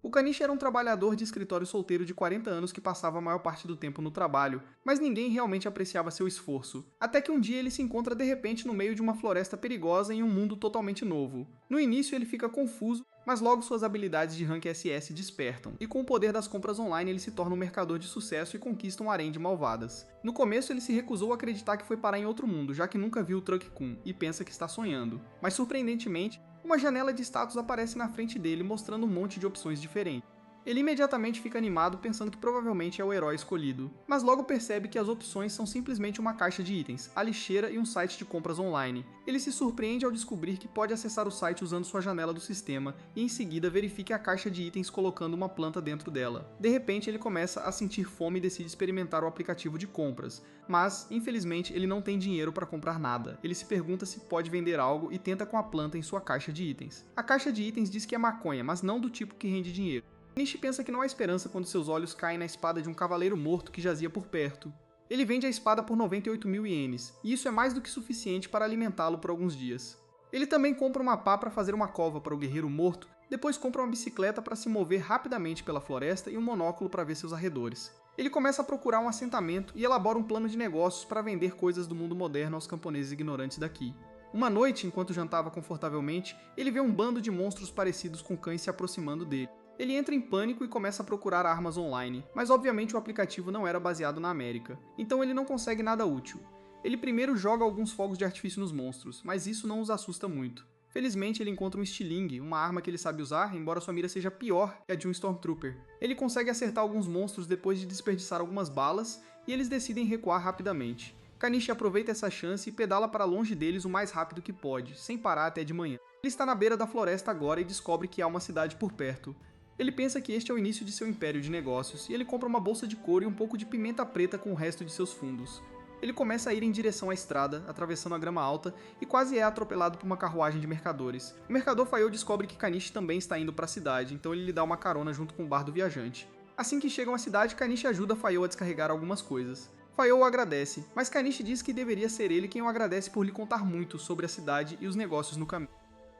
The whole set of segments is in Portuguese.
O Kanishi era um trabalhador de escritório solteiro de 40 anos que passava a maior parte do tempo no trabalho, mas ninguém realmente apreciava seu esforço. Até que um dia ele se encontra de repente no meio de uma floresta perigosa em um mundo totalmente novo. No início ele fica confuso, mas logo suas habilidades de rank SS despertam, e com o poder das compras online ele se torna um mercador de sucesso e conquista um harém de malvadas. No começo ele se recusou a acreditar que foi parar em outro mundo, já que nunca viu o Truck-kun, e pensa que está sonhando. Mas surpreendentemente, uma janela de status aparece na frente dele mostrando um monte de opções diferentes. Ele imediatamente fica animado pensando que provavelmente é o herói escolhido, mas logo percebe que as opções são simplesmente uma caixa de itens, a lixeira e um site de compras online. Ele se surpreende ao descobrir que pode acessar o site usando sua janela do sistema e em seguida verifica a caixa de itens colocando uma planta dentro dela. De repente ele começa a sentir fome e decide experimentar o aplicativo de compras, mas infelizmente ele não tem dinheiro para comprar nada. Ele se pergunta se pode vender algo e tenta com a planta em sua caixa de itens. A caixa de itens diz que é maconha, mas não do tipo que rende dinheiro. Kanishi pensa que não há esperança quando seus olhos caem na espada de um cavaleiro morto que jazia por perto. Ele vende a espada por 98.000 ienes, e isso é mais do que suficiente para alimentá-lo por alguns dias. Ele também compra uma pá para fazer uma cova para o guerreiro morto, depois compra uma bicicleta para se mover rapidamente pela floresta e um monóculo para ver seus arredores. Ele começa a procurar um assentamento e elabora um plano de negócios para vender coisas do mundo moderno aos camponeses ignorantes daqui. Uma noite, enquanto jantava confortavelmente, ele vê um bando de monstros parecidos com cães se aproximando dele. Ele entra em pânico e começa a procurar armas online, mas obviamente o aplicativo não era baseado na América, então ele não consegue nada útil. Ele primeiro joga alguns fogos de artifício nos monstros, mas isso não os assusta muito. Felizmente ele encontra um estilingue, uma arma que ele sabe usar, embora sua mira seja pior que a de um Stormtrooper. Ele consegue acertar alguns monstros depois de desperdiçar algumas balas, e eles decidem recuar rapidamente. Kanishi aproveita essa chance e pedala para longe deles o mais rápido que pode, sem parar até de manhã. Ele está na beira da floresta agora e descobre que há uma cidade por perto. Ele pensa que este é o início de seu império de negócios, e ele compra uma bolsa de couro e um pouco de pimenta preta com o resto de seus fundos. Ele começa a ir em direção à estrada, atravessando a grama alta, e quase é atropelado por uma carruagem de mercadores. O mercador Fayou descobre que Kanishi também está indo para a cidade, então ele lhe dá uma carona junto com o bardo viajante. Assim que chegam à cidade, Kanishi ajuda Fayou a descarregar algumas coisas. Fayou o agradece, mas Kanishi diz que deveria ser ele quem o agradece por lhe contar muito sobre a cidade e os negócios no caminho.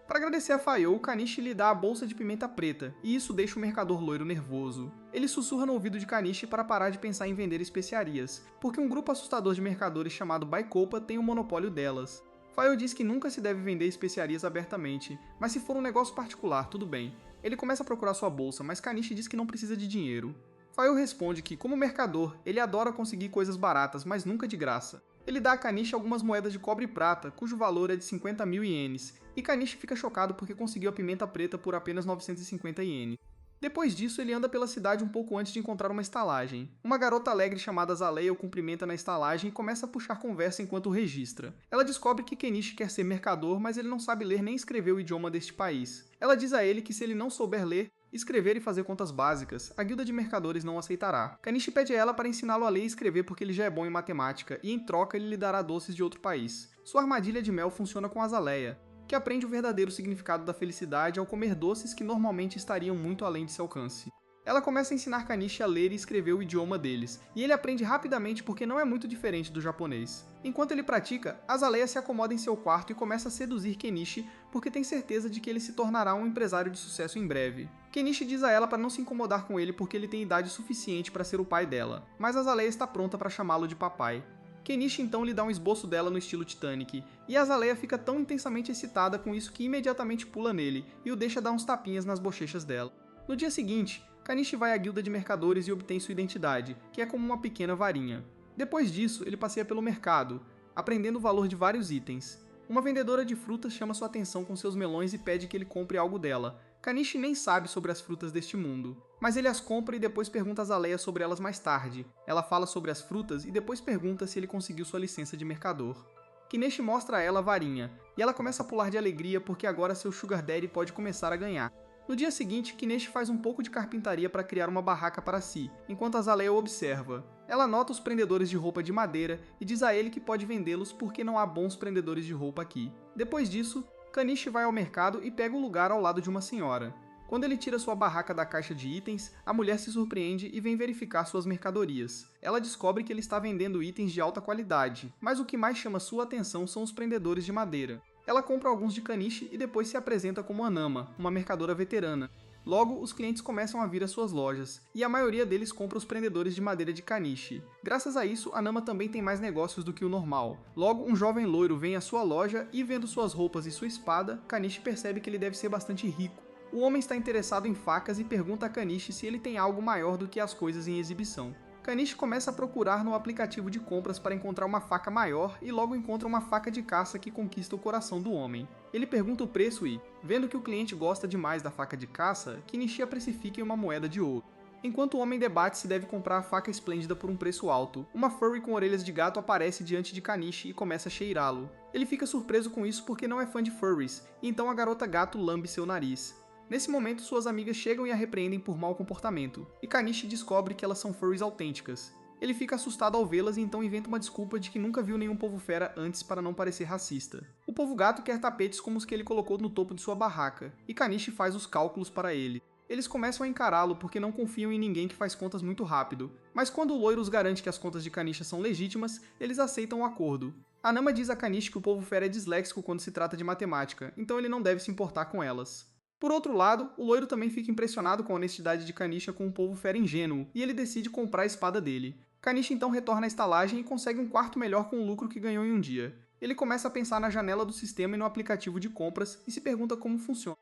Para agradecer a Fayou, Kanishi lhe dá a bolsa de pimenta preta, e isso deixa o mercador loiro nervoso. Ele sussurra no ouvido de Kanishi para parar de pensar em vender especiarias, porque um grupo assustador de mercadores chamado Baikopa tem o monopólio delas. Fayou diz que nunca se deve vender especiarias abertamente, mas se for um negócio particular, tudo bem. Ele começa a procurar sua bolsa, mas Kanishi diz que não precisa de dinheiro. Fayou responde que, como mercador, ele adora conseguir coisas baratas, mas nunca de graça. Ele dá a Kanishi algumas moedas de cobre e prata, cujo valor é de 50.000 ienes, e Kanishi fica chocado porque conseguiu a pimenta preta por apenas 950 ienes. Depois disso, ele anda pela cidade um pouco antes de encontrar uma estalagem. Uma garota alegre chamada Zaleia o cumprimenta na estalagem e começa a puxar conversa enquanto o registra. Ela descobre que Kanishi quer ser mercador, mas ele não sabe ler nem escrever o idioma deste país. Ela diz a ele que se ele não souber ler, escrever e fazer contas básicas, a guilda de mercadores não aceitará. Kanishi pede a ela para ensiná-lo a ler e escrever porque ele já é bom em matemática, e em troca ele lhe dará doces de outro país. Sua armadilha de mel funciona com Azaleia, que aprende o verdadeiro significado da felicidade ao comer doces que normalmente estariam muito além de seu alcance. Ela começa a ensinar Kanishi a ler e escrever o idioma deles, e ele aprende rapidamente porque não é muito diferente do japonês. Enquanto ele pratica, Azaleia se acomoda em seu quarto e começa a seduzir Kanishi porque tem certeza de que ele se tornará um empresário de sucesso em breve. Kanishi diz a ela para não se incomodar com ele porque ele tem idade suficiente para ser o pai dela, mas Azaleia está pronta para chamá-lo de papai. Kanishi então lhe dá um esboço dela no estilo Titanic, e Azaleia fica tão intensamente excitada com isso que imediatamente pula nele e o deixa dar uns tapinhas nas bochechas dela. No dia seguinte, Kanishi vai à guilda de mercadores e obtém sua identidade, que é como uma pequena varinha. Depois disso, ele passeia pelo mercado, aprendendo o valor de vários itens. Uma vendedora de frutas chama sua atenção com seus melões e pede que ele compre algo dela. Kanishi nem sabe sobre as frutas deste mundo, mas ele as compra e depois pergunta a Azaleia sobre elas mais tarde. Ela fala sobre as frutas e depois pergunta se ele conseguiu sua licença de mercador. Kanishi mostra a ela a varinha, e ela começa a pular de alegria porque agora seu Sugar Daddy pode começar a ganhar. No dia seguinte, Kanishi faz um pouco de carpintaria para criar uma barraca para si, enquanto Azaleia o observa. Ela nota os prendedores de roupa de madeira e diz a ele que pode vendê-los porque não há bons prendedores de roupa aqui. Depois disso, Kanishi vai ao mercado e pega um lugar ao lado de uma senhora. Quando ele tira sua barraca da caixa de itens, a mulher se surpreende e vem verificar suas mercadorias. Ela descobre que ele está vendendo itens de alta qualidade, mas o que mais chama sua atenção são os prendedores de madeira. Ela compra alguns de Kanishi e depois se apresenta como Anama, uma mercadora veterana. Logo, os clientes começam a vir às suas lojas, e a maioria deles compra os prendedores de madeira de Kanishi. Graças a isso, a Nama também tem mais negócios do que o normal. Logo, um jovem loiro vem à sua loja e, vendo suas roupas e sua espada, Kanishi percebe que ele deve ser bastante rico. O homem está interessado em facas e pergunta a Kanishi se ele tem algo maior do que as coisas em exibição. Kanishi começa a procurar no aplicativo de compras para encontrar uma faca maior e logo encontra uma faca de caça que conquista o coração do homem. Ele pergunta o preço e, vendo que o cliente gosta demais da faca de caça, Kenichi a precifica em uma moeda de ouro. Enquanto o homem debate se deve comprar a faca esplêndida por um preço alto, uma furry com orelhas de gato aparece diante de Kanishi e começa a cheirá-lo. Ele fica surpreso com isso porque não é fã de furries, e então a garota gato lambe seu nariz. Nesse momento, suas amigas chegam e a repreendem por mau comportamento, e Kanishi descobre que elas são furries autênticas. Ele fica assustado ao vê-las e então inventa uma desculpa de que nunca viu nenhum povo fera antes para não parecer racista. O povo gato quer tapetes como os que ele colocou no topo de sua barraca, e Kanishi faz os cálculos para ele. Eles começam a encará-lo porque não confiam em ninguém que faz contas muito rápido, mas quando o loiro os garante que as contas de Kanishi são legítimas, eles aceitam o acordo. A Nama diz a Kanishi que o povo fera é disléxico quando se trata de matemática, então ele não deve se importar com elas. Por outro lado, o loiro também fica impressionado com a honestidade de Kanishi com um povo fera ingênuo, e ele decide comprar a espada dele. Kanishi então retorna à estalagem e consegue um quarto melhor com o lucro que ganhou em um dia. Ele começa a pensar na janela do sistema e no aplicativo de compras e se pergunta como funciona.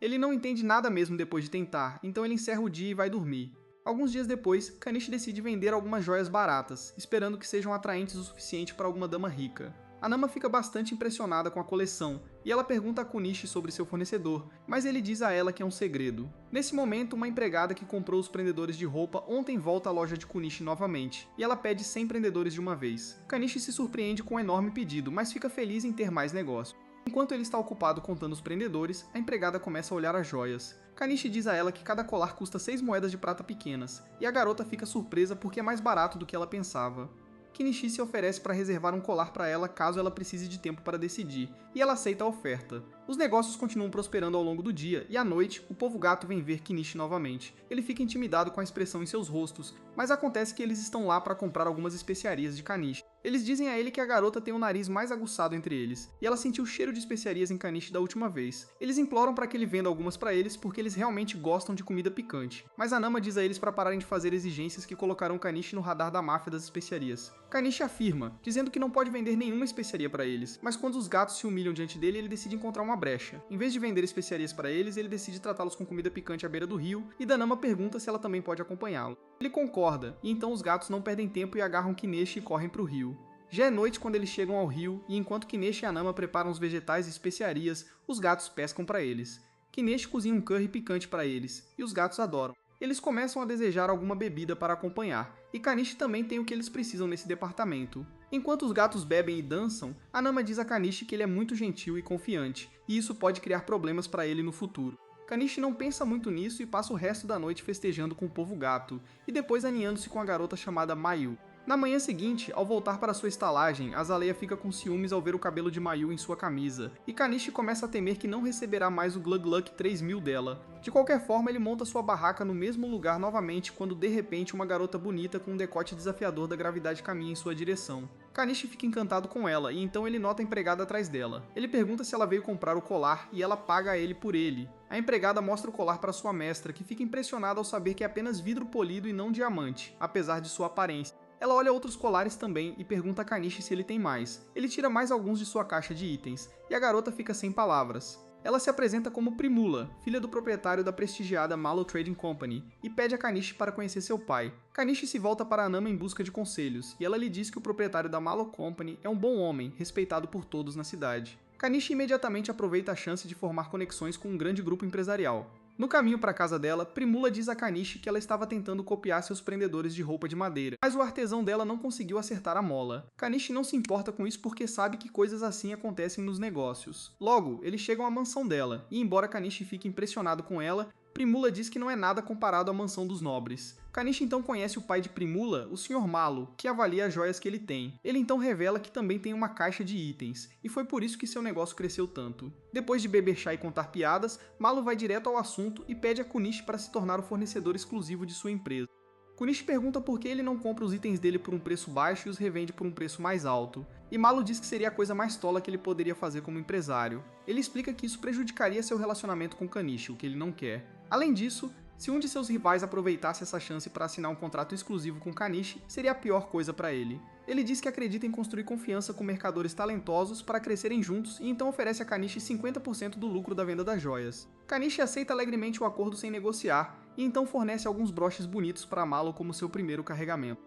Ele não entende nada mesmo depois de tentar, então ele encerra o dia e vai dormir. Alguns dias depois, Kanishi decide vender algumas joias baratas, esperando que sejam atraentes o suficiente para alguma dama rica. A Nama fica bastante impressionada com a coleção, e ela pergunta a Kunishi sobre seu fornecedor, mas ele diz a ela que é um segredo. Nesse momento, uma empregada que comprou os prendedores de roupa ontem volta à loja de Kunishi novamente, e ela pede 100 prendedores de uma vez. Kanishi se surpreende com um enorme pedido, mas fica feliz em ter mais negócio. Enquanto ele está ocupado contando os prendedores, a empregada começa a olhar as joias. Kanishi diz a ela que cada colar custa 6 moedas de prata pequenas, e a garota fica surpresa porque é mais barato do que ela pensava. Kenichi se oferece para reservar um colar para ela caso ela precise de tempo para decidir, e ela aceita a oferta. Os negócios continuam prosperando ao longo do dia, e à noite, o povo gato vem ver Kenichi novamente. Ele fica intimidado com a expressão em seus rostos, mas acontece que eles estão lá para comprar algumas especiarias de Kanishi. Eles dizem a ele que a garota tem o nariz mais aguçado entre eles, e ela sentiu o cheiro de especiarias em Kanishi da última vez. Eles imploram para que ele venda algumas para eles porque eles realmente gostam de comida picante, mas a Nama diz a eles para pararem de fazer exigências que colocarão Kanishi no radar da máfia das especiarias. Kanishi afirma, dizendo que não pode vender nenhuma especiaria para eles, mas quando os gatos se humilham diante dele, ele decide encontrar uma brecha. Em vez de vender especiarias para eles, ele decide tratá-los com comida picante à beira do rio, e Danama pergunta se ela também pode acompanhá-lo. Ele concorda, e então os gatos não perdem tempo e agarram Kenichi e correm para o rio. Já é noite quando eles chegam ao rio, e enquanto Kenichi e a Nama preparam os vegetais e especiarias, os gatos pescam para eles. Kenichi cozinha um curry picante para eles, e os gatos adoram. Eles começam a desejar alguma bebida para acompanhar, e Kanishi também tem o que eles precisam nesse departamento. Enquanto os gatos bebem e dançam, a Nama diz a Kanishi que ele é muito gentil e confiante, e isso pode criar problemas para ele no futuro. Kanishi não pensa muito nisso e passa o resto da noite festejando com o povo gato, e depois aninhando-se com a garota chamada Mayu. Na manhã seguinte, ao voltar para sua estalagem, Azaleia fica com ciúmes ao ver o cabelo de Mayu em sua camisa, e Kanishi começa a temer que não receberá mais o Glug Luck 3000 dela. De qualquer forma, ele monta sua barraca no mesmo lugar novamente quando de repente uma garota bonita com um decote desafiador da gravidade caminha em sua direção. Kanishi fica encantado com ela, e então ele nota a empregada atrás dela. Ele pergunta se ela veio comprar o colar, e ela paga a ele por ele. A empregada mostra o colar para sua mestra, que fica impressionada ao saber que é apenas vidro polido e não diamante, apesar de sua aparência. Ela olha outros colares também e pergunta a Kanishi se ele tem mais. Ele tira mais alguns de sua caixa de itens, e a garota fica sem palavras. Ela se apresenta como Primula, filha do proprietário da prestigiada Malo Trading Company, e pede a Kanishi para conhecer seu pai. Kanishi se volta para a Nama em busca de conselhos, e ela lhe diz que o proprietário da Malo Company é um bom homem, respeitado por todos na cidade. Kanishi imediatamente aproveita a chance de formar conexões com um grande grupo empresarial. No caminho para a casa dela, Primula diz a Kanishi que ela estava tentando copiar seus prendedores de roupa de madeira, mas o artesão dela não conseguiu acertar a mola. Kanishi não se importa com isso porque sabe que coisas assim acontecem nos negócios. Logo, eles chegam à mansão dela, e embora Kanishi fique impressionado com ela, Primula diz que não é nada comparado à mansão dos nobres. Kanishi então conhece o pai de Primula, o Sr. Malo, que avalia as joias que ele tem. Ele então revela que também tem uma caixa de itens, e foi por isso que seu negócio cresceu tanto. Depois de beber chá e contar piadas, Malo vai direto ao assunto e pede a Kunishi para se tornar o fornecedor exclusivo de sua empresa. Kunishi pergunta por que ele não compra os itens dele por um preço baixo e os revende por um preço mais alto. E Malo diz que seria a coisa mais tola que ele poderia fazer como empresário. Ele explica que isso prejudicaria seu relacionamento com Kanishi, o que ele não quer. Além disso, se um de seus rivais aproveitasse essa chance para assinar um contrato exclusivo com Kanishi, seria a pior coisa para ele. Ele diz que acredita em construir confiança com mercadores talentosos para crescerem juntos e então oferece a Kanishi 50% do lucro da venda das joias. Kanishi aceita alegremente o acordo sem negociar e então fornece alguns broches bonitos para amá-lo como seu primeiro carregamento.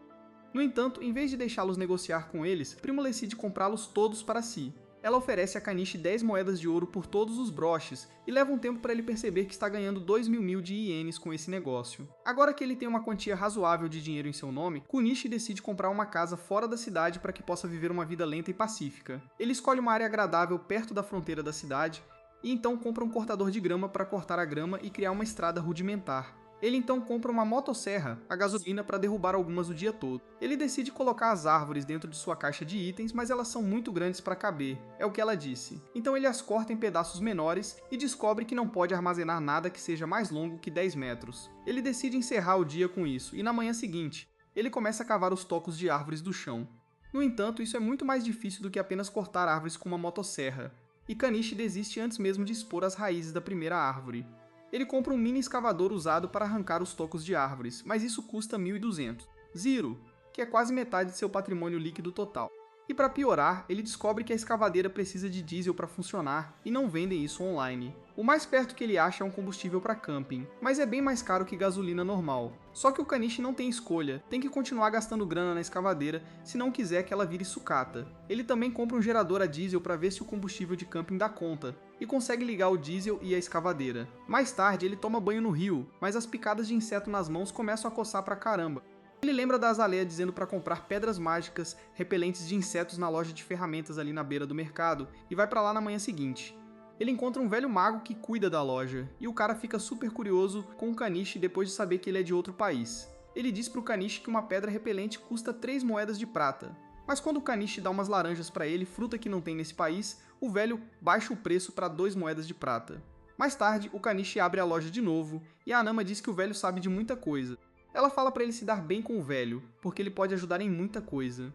No entanto, em vez de deixá-los negociar com eles, Primo decide comprá-los todos para si. Ela oferece a Kanishi 10 moedas de ouro por todos os broches, e leva um tempo para ele perceber que está ganhando 2.000 de ienes com esse negócio. Agora que ele tem uma quantia razoável de dinheiro em seu nome, Kunishi decide comprar uma casa fora da cidade para que possa viver uma vida lenta e pacífica. Ele escolhe uma área agradável perto da fronteira da cidade, e então compra um cortador de grama para cortar a grama e criar uma estrada rudimentar. Ele então compra uma motosserra, a gasolina, para derrubar algumas o dia todo. Ele decide colocar as árvores dentro de sua caixa de itens, mas elas são muito grandes para caber, é o que ela disse. Então ele as corta em pedaços menores e descobre que não pode armazenar nada que seja mais longo que 10 metros. Ele decide encerrar o dia com isso, e na manhã seguinte, ele começa a cavar os tocos de árvores do chão. No entanto, isso é muito mais difícil do que apenas cortar árvores com uma motosserra, e Kanishi desiste antes mesmo de expor as raízes da primeira árvore. Ele compra um mini escavador usado para arrancar os tocos de árvores, mas isso custa 1.200 Ziro, que é quase metade de seu patrimônio líquido total. E para piorar, ele descobre que a escavadeira precisa de diesel para funcionar e não vendem isso online. O mais perto que ele acha é um combustível para camping, mas é bem mais caro que gasolina normal. Só que o Kanishi não tem escolha, tem que continuar gastando grana na escavadeira se não quiser que ela vire sucata. Ele também compra um gerador a diesel para ver se o combustível de camping dá conta, e consegue ligar o diesel e a escavadeira. Mais tarde ele toma banho no rio, mas as picadas de inseto nas mãos começam a coçar pra caramba. Ele lembra da Azalea dizendo para comprar pedras mágicas repelentes de insetos na loja de ferramentas ali na beira do mercado e vai para lá na manhã seguinte. Ele encontra um velho mago que cuida da loja e o cara fica super curioso com o Kanishi depois de saber que ele é de outro país. Ele diz pro Kanishi que uma pedra repelente custa 3 moedas de prata. Mas quando o Kanishi dá umas laranjas para ele, fruta que não tem nesse país, o velho baixa o preço para 2 moedas de prata. Mais tarde, o Kanishi abre a loja de novo e a Anama diz que o velho sabe de muita coisa. Ela fala para ele se dar bem com o velho, porque ele pode ajudar em muita coisa.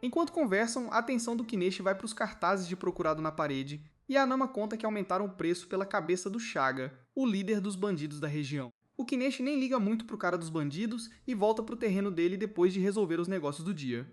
Enquanto conversam, a atenção do Kineshi vai para os cartazes de procurado na parede, e a Anama conta que aumentaram o preço pela cabeça do Chaga, o líder dos bandidos da região. O Kineshi nem liga muito pro cara dos bandidos e volta pro terreno dele depois de resolver os negócios do dia.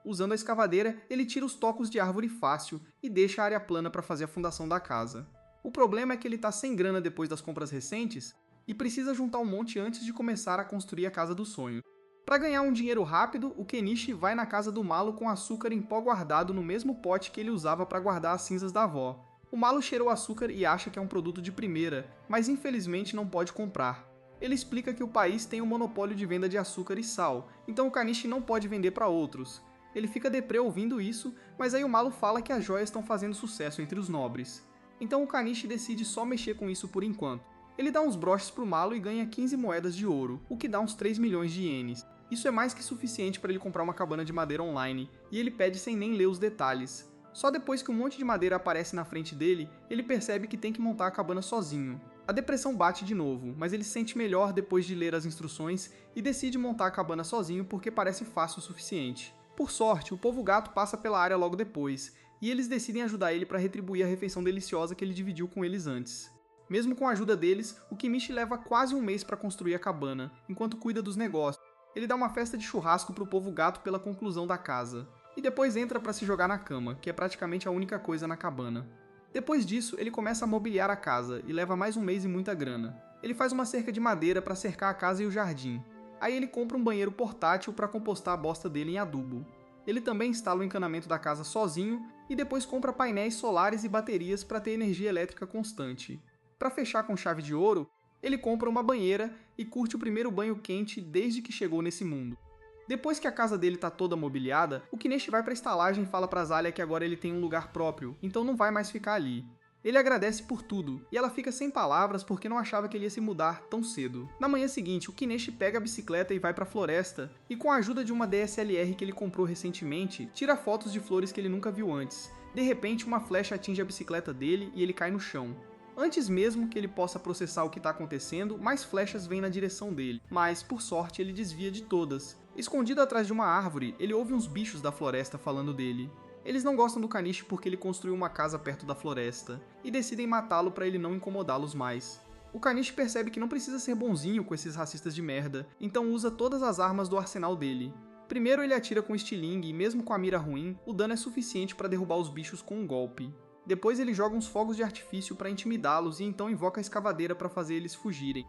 Usando a escavadeira, ele tira os tocos de árvore fácil e deixa a área plana para fazer a fundação da casa. O problema é que ele tá sem grana depois das compras recentes, e precisa juntar um monte antes de começar a construir a casa do sonho. Para ganhar um dinheiro rápido, o Kenichi vai na casa do Malo com açúcar em pó guardado no mesmo pote que ele usava para guardar as cinzas da avó. O Malo cheira o açúcar e acha que é um produto de primeira, mas infelizmente não pode comprar. Ele explica que o país tem um monopólio de venda de açúcar e sal, então o Kanishi não pode vender para outros. Ele fica deprê ouvindo isso, mas aí o Malo fala que as joias estão fazendo sucesso entre os nobres. Então o Kanishi decide só mexer com isso por enquanto. Ele dá uns broches pro Malo e ganha 15 moedas de ouro, o que dá uns 3 milhões de ienes. Isso é mais que suficiente para ele comprar uma cabana de madeira online, e ele pede sem nem ler os detalhes. Só depois que um monte de madeira aparece na frente dele, ele percebe que tem que montar a cabana sozinho. A depressão bate de novo, mas ele se sente melhor depois de ler as instruções e decide montar a cabana sozinho porque parece fácil o suficiente. Por sorte, o povo gato passa pela área logo depois, e eles decidem ajudar ele para retribuir a refeição deliciosa que ele dividiu com eles antes. Mesmo com a ajuda deles, o Kimichi leva quase um mês para construir a cabana, enquanto cuida dos negócios. Ele dá uma festa de churrasco pro povo gato pela conclusão da casa. E depois entra para se jogar na cama, que é praticamente a única coisa na cabana. Depois disso, ele começa a mobiliar a casa e leva mais um mês e muita grana. Ele faz uma cerca de madeira para cercar a casa e o jardim. Aí ele compra um banheiro portátil para compostar a bosta dele em adubo. Ele também instala o encanamento da casa sozinho e depois compra painéis solares e baterias para ter energia elétrica constante. Para fechar com chave de ouro, ele compra uma banheira e curte o primeiro banho quente desde que chegou nesse mundo. Depois que a casa dele tá toda mobiliada, o Kineshi vai pra estalagem e fala pra Azalea que agora ele tem um lugar próprio, então não vai mais ficar ali. Ele agradece por tudo, e ela fica sem palavras porque não achava que ele ia se mudar tão cedo. Na manhã seguinte, o Kineshi pega a bicicleta e vai pra floresta, e com a ajuda de uma DSLR que ele comprou recentemente, tira fotos de flores que ele nunca viu antes. De repente, uma flecha atinge a bicicleta dele e ele cai no chão. Antes mesmo que ele possa processar o que está acontecendo, mais flechas vêm na direção dele, mas, por sorte, ele desvia de todas. Escondido atrás de uma árvore, ele ouve uns bichos da floresta falando dele. Eles não gostam do Kanishi porque ele construiu uma casa perto da floresta, e decidem matá-lo para ele não incomodá-los mais. O Kanishi percebe que não precisa ser bonzinho com esses racistas de merda, então usa todas as armas do arsenal dele. Primeiro ele atira com estilingue e mesmo com a mira ruim, o dano é suficiente para derrubar os bichos com um golpe. Depois ele joga uns fogos de artifício para intimidá-los e então invoca a escavadeira para fazer eles fugirem.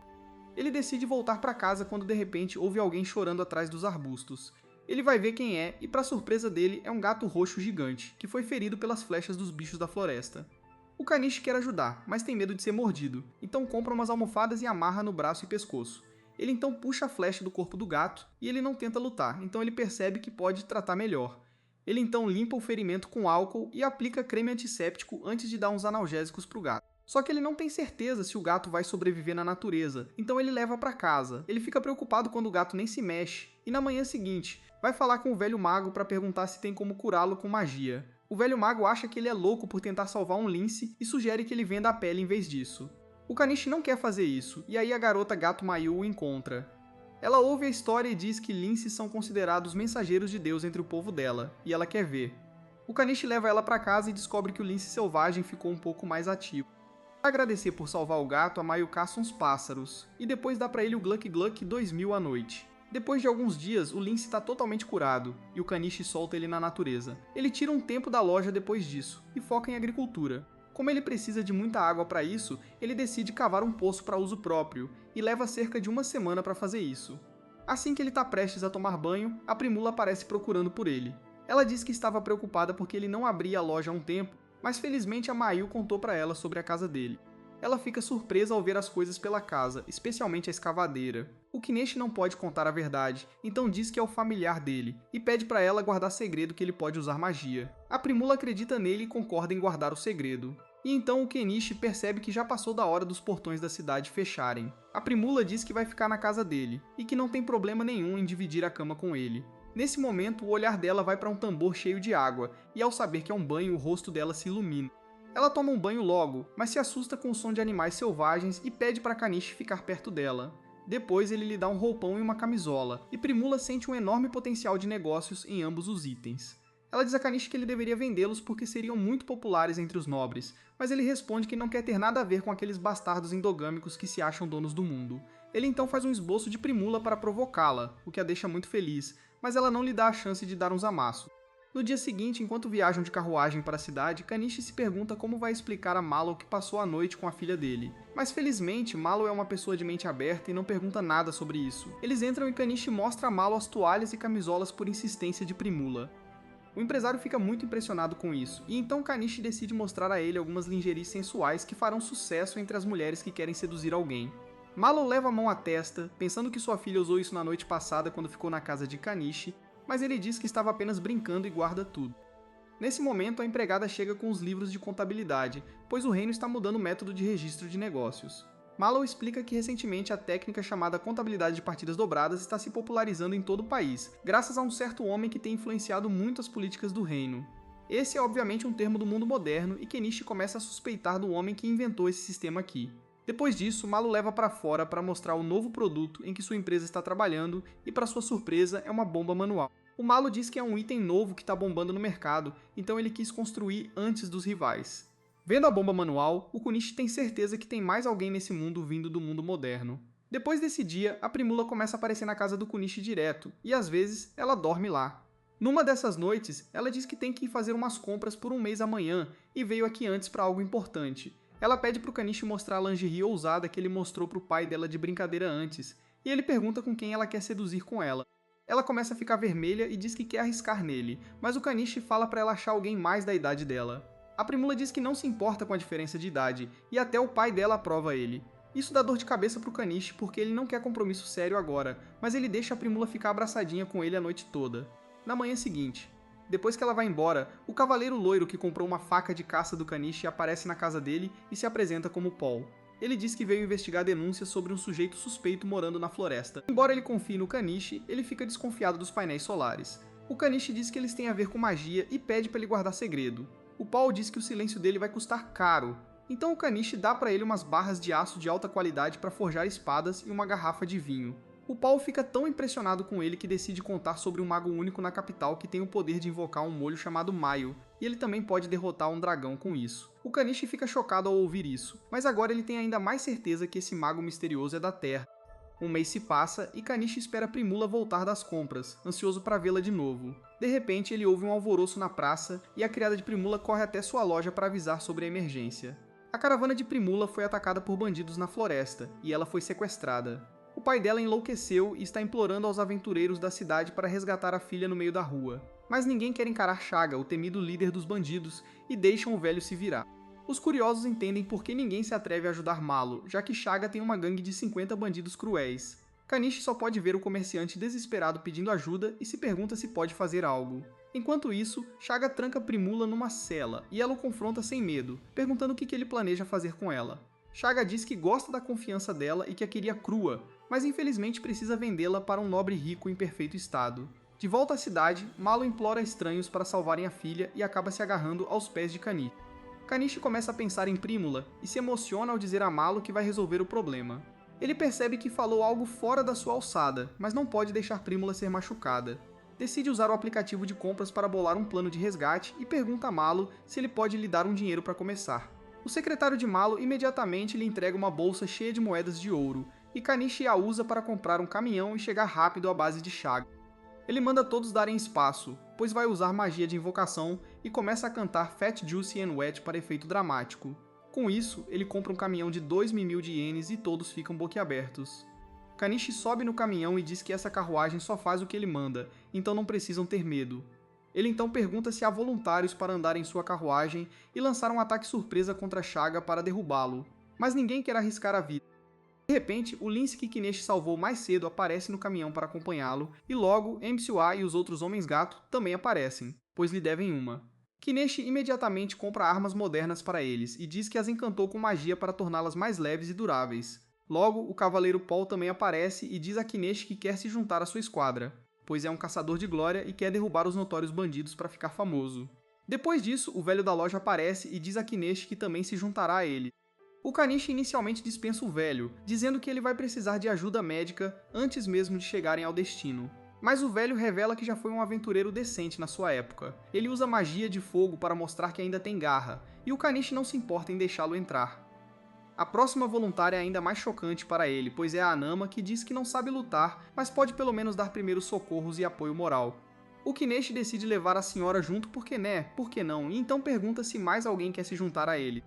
Ele decide voltar para casa quando de repente ouve alguém chorando atrás dos arbustos. Ele vai ver quem é e, para surpresa dele, é um gato roxo gigante, que foi ferido pelas flechas dos bichos da floresta. O Kanishi quer ajudar, mas tem medo de ser mordido, então compra umas almofadas e amarra no braço e pescoço. Ele então puxa a flecha do corpo do gato e ele não tenta lutar, então ele percebe que pode tratar melhor. Ele então limpa o ferimento com álcool e aplica creme antisséptico antes de dar uns analgésicos pro gato. Só que ele não tem certeza se o gato vai sobreviver na natureza, então ele leva para casa. Ele fica preocupado quando o gato nem se mexe, e na manhã seguinte, vai falar com o velho mago para perguntar se tem como curá-lo com magia. O velho mago acha que ele é louco por tentar salvar um lince e sugere que ele venda a pele em vez disso. O Kanishi não quer fazer isso, e aí a garota Gato Mayu o encontra. Ela ouve a história e diz que linces são considerados mensageiros de Deus entre o povo dela, e ela quer ver. O Kanishi leva ela para casa e descobre que o lince selvagem ficou um pouco mais ativo. Para agradecer por salvar o gato, a Mayu caça uns pássaros, e depois dá para ele o Gluck Gluck 2000 à noite. Depois de alguns dias, o lince está totalmente curado, e o Kanishi solta ele na natureza. Ele tira um tempo da loja depois disso, e foca em agricultura. Como ele precisa de muita água para isso, ele decide cavar um poço para uso próprio, e leva cerca de uma semana para fazer isso. Assim que ele está prestes a tomar banho, a Primula aparece procurando por ele. Ela diz que estava preocupada porque ele não abria a loja há um tempo, mas felizmente a Mayu contou para ela sobre a casa dele. Ela fica surpresa ao ver as coisas pela casa, especialmente a escavadeira. O Kanishi não pode contar a verdade, então diz que é o familiar dele, e pede para ela guardar segredo que ele pode usar magia. A Primula acredita nele e concorda em guardar o segredo. E então o Kanishi percebe que já passou da hora dos portões da cidade fecharem. A Primula diz que vai ficar na casa dele, e que não tem problema nenhum em dividir a cama com ele. Nesse momento, o olhar dela vai para um tambor cheio de água, e ao saber que é um banho, o rosto dela se ilumina. Ela toma um banho logo, mas se assusta com o som de animais selvagens e pede para Kanishi ficar perto dela. Depois ele lhe dá um roupão e uma camisola, e Primula sente um enorme potencial de negócios em ambos os itens. Ela diz a Kanishi que ele deveria vendê-los porque seriam muito populares entre os nobres, mas ele responde que não quer ter nada a ver com aqueles bastardos endogâmicos que se acham donos do mundo. Ele então faz um esboço de Primula para provocá-la, o que a deixa muito feliz, mas ela não lhe dá a chance de dar uns amassos. No dia seguinte, enquanto viajam de carruagem para a cidade, Kanishi se pergunta como vai explicar a Mallow que passou a noite com a filha dele. Mas felizmente, Mallow é uma pessoa de mente aberta e não pergunta nada sobre isso. Eles entram e Kanishi mostra a Mallow as toalhas e camisolas por insistência de Primula. O empresário fica muito impressionado com isso, e então Kanishi decide mostrar a ele algumas lingeries sensuais que farão sucesso entre as mulheres que querem seduzir alguém. Mallow leva a mão à testa, pensando que sua filha usou isso na noite passada quando ficou na casa de Kanishi, mas ele diz que estava apenas brincando e guarda tudo. Nesse momento, a empregada chega com os livros de contabilidade, pois o reino está mudando o método de registro de negócios. Mallow explica que recentemente a técnica chamada contabilidade de partidas dobradas está se popularizando em todo o país, graças a um certo homem que tem influenciado muito as políticas do reino. Esse é obviamente um termo do mundo moderno e Kenichi começa a suspeitar do homem que inventou esse sistema aqui. Depois disso, Malo leva para fora para mostrar o novo produto em que sua empresa está trabalhando e, para sua surpresa, é uma bomba manual. O Malo diz que é um item novo que está bombando no mercado, então ele quis construir antes dos rivais. Vendo a bomba manual, o Kunichi tem certeza que tem mais alguém nesse mundo vindo do mundo moderno. Depois desse dia, a Primula começa a aparecer na casa do Kunichi direto, e às vezes ela dorme lá. Numa dessas noites, ela diz que tem que ir fazer umas compras por um mês amanhã e veio aqui antes para algo importante. Ela pede pro Kanishi mostrar a lingerie ousada que ele mostrou pro pai dela de brincadeira antes, e ele pergunta com quem ela quer seduzir com ela. Ela começa a ficar vermelha e diz que quer arriscar nele, mas o Kanishi fala pra ela achar alguém mais da idade dela. A Primula diz que não se importa com a diferença de idade, e até o pai dela aprova ele. Isso dá dor de cabeça pro Kanishi porque ele não quer compromisso sério agora, mas ele deixa a Primula ficar abraçadinha com ele a noite toda. Na manhã seguinte, depois que ela vai embora, o cavaleiro loiro que comprou uma faca de caça do Kanishi aparece na casa dele e se apresenta como Paul. Ele diz que veio investigar denúncias sobre um sujeito suspeito morando na floresta. Embora ele confie no Kanishi, ele fica desconfiado dos painéis solares. O Kanishi diz que eles têm a ver com magia e pede para ele guardar segredo. O Paul diz que o silêncio dele vai custar caro, então o Kanishi dá para ele umas barras de aço de alta qualidade para forjar espadas e uma garrafa de vinho. O Paul fica tão impressionado com ele que decide contar sobre um mago único na capital que tem o poder de invocar um molho chamado Maio, e ele também pode derrotar um dragão com isso. O Kanishi fica chocado ao ouvir isso, mas agora ele tem ainda mais certeza que esse mago misterioso é da Terra. Um mês se passa e Kanishi espera Primula voltar das compras, ansioso para vê-la de novo. De repente, ele ouve um alvoroço na praça e a criada de Primula corre até sua loja para avisar sobre a emergência. A caravana de Primula foi atacada por bandidos na floresta e ela foi sequestrada. O pai dela enlouqueceu e está implorando aos aventureiros da cidade para resgatar a filha no meio da rua. Mas ninguém quer encarar Shaga, o temido líder dos bandidos, e deixam o velho se virar. Os curiosos entendem por que ninguém se atreve a ajudar Malo, já que Shaga tem uma gangue de 50 bandidos cruéis. Kanishi só pode ver o comerciante desesperado pedindo ajuda e se pergunta se pode fazer algo. Enquanto isso, Shaga tranca Primula numa cela e ela o confronta sem medo, perguntando o que ele planeja fazer com ela. Shaga diz que gosta da confiança dela e que a queria crua, mas infelizmente precisa vendê-la para um nobre rico em perfeito estado. De volta à cidade, Malo implora a estranhos para salvarem a filha e acaba se agarrando aos pés de Kanishi. Kanishi começa a pensar em Primula e se emociona ao dizer a Malo que vai resolver o problema. Ele percebe que falou algo fora da sua alçada, mas não pode deixar Primula ser machucada. Decide usar o aplicativo de compras para bolar um plano de resgate e pergunta a Malo se ele pode lhe dar um dinheiro para começar. O secretário de Malo imediatamente lhe entrega uma bolsa cheia de moedas de ouro, e Kanishi a usa para comprar um caminhão e chegar rápido à base de Shaga. Ele manda todos darem espaço, pois vai usar magia de invocação e começa a cantar Fat, Juicy and Wet para efeito dramático. Com isso, ele compra um caminhão de 2.000 de ienes e todos ficam boquiabertos. Kanishi sobe no caminhão e diz que essa carruagem só faz o que ele manda, então não precisam ter medo. Ele então pergunta se há voluntários para andar em sua carruagem e lançar um ataque surpresa contra Shaga para derrubá-lo, mas ninguém quer arriscar a vida. De repente, o lince que Kanishi salvou mais cedo aparece no caminhão para acompanhá-lo, e logo MCUA e os outros Homens-Gato também aparecem, pois lhe devem uma. Kanishi imediatamente compra armas modernas para eles e diz que as encantou com magia para torná-las mais leves e duráveis. Logo, o Cavaleiro Paul também aparece e diz a Kanishi que quer se juntar à sua esquadra, pois é um caçador de glória e quer derrubar os notórios bandidos para ficar famoso. Depois disso, o velho da loja aparece e diz a Kanishi que também se juntará a ele. O Kanishi inicialmente dispensa o velho, dizendo que ele vai precisar de ajuda médica antes mesmo de chegarem ao destino. Mas o velho revela que já foi um aventureiro decente na sua época. Ele usa magia de fogo para mostrar que ainda tem garra, e o Kanishi não se importa em deixá-lo entrar. A próxima voluntária é ainda mais chocante para ele, pois é a Anama, que diz que não sabe lutar, mas pode pelo menos dar primeiros socorros e apoio moral. O Kanishi decide levar a senhora junto porque por que não, e então pergunta se mais alguém quer se juntar a ele.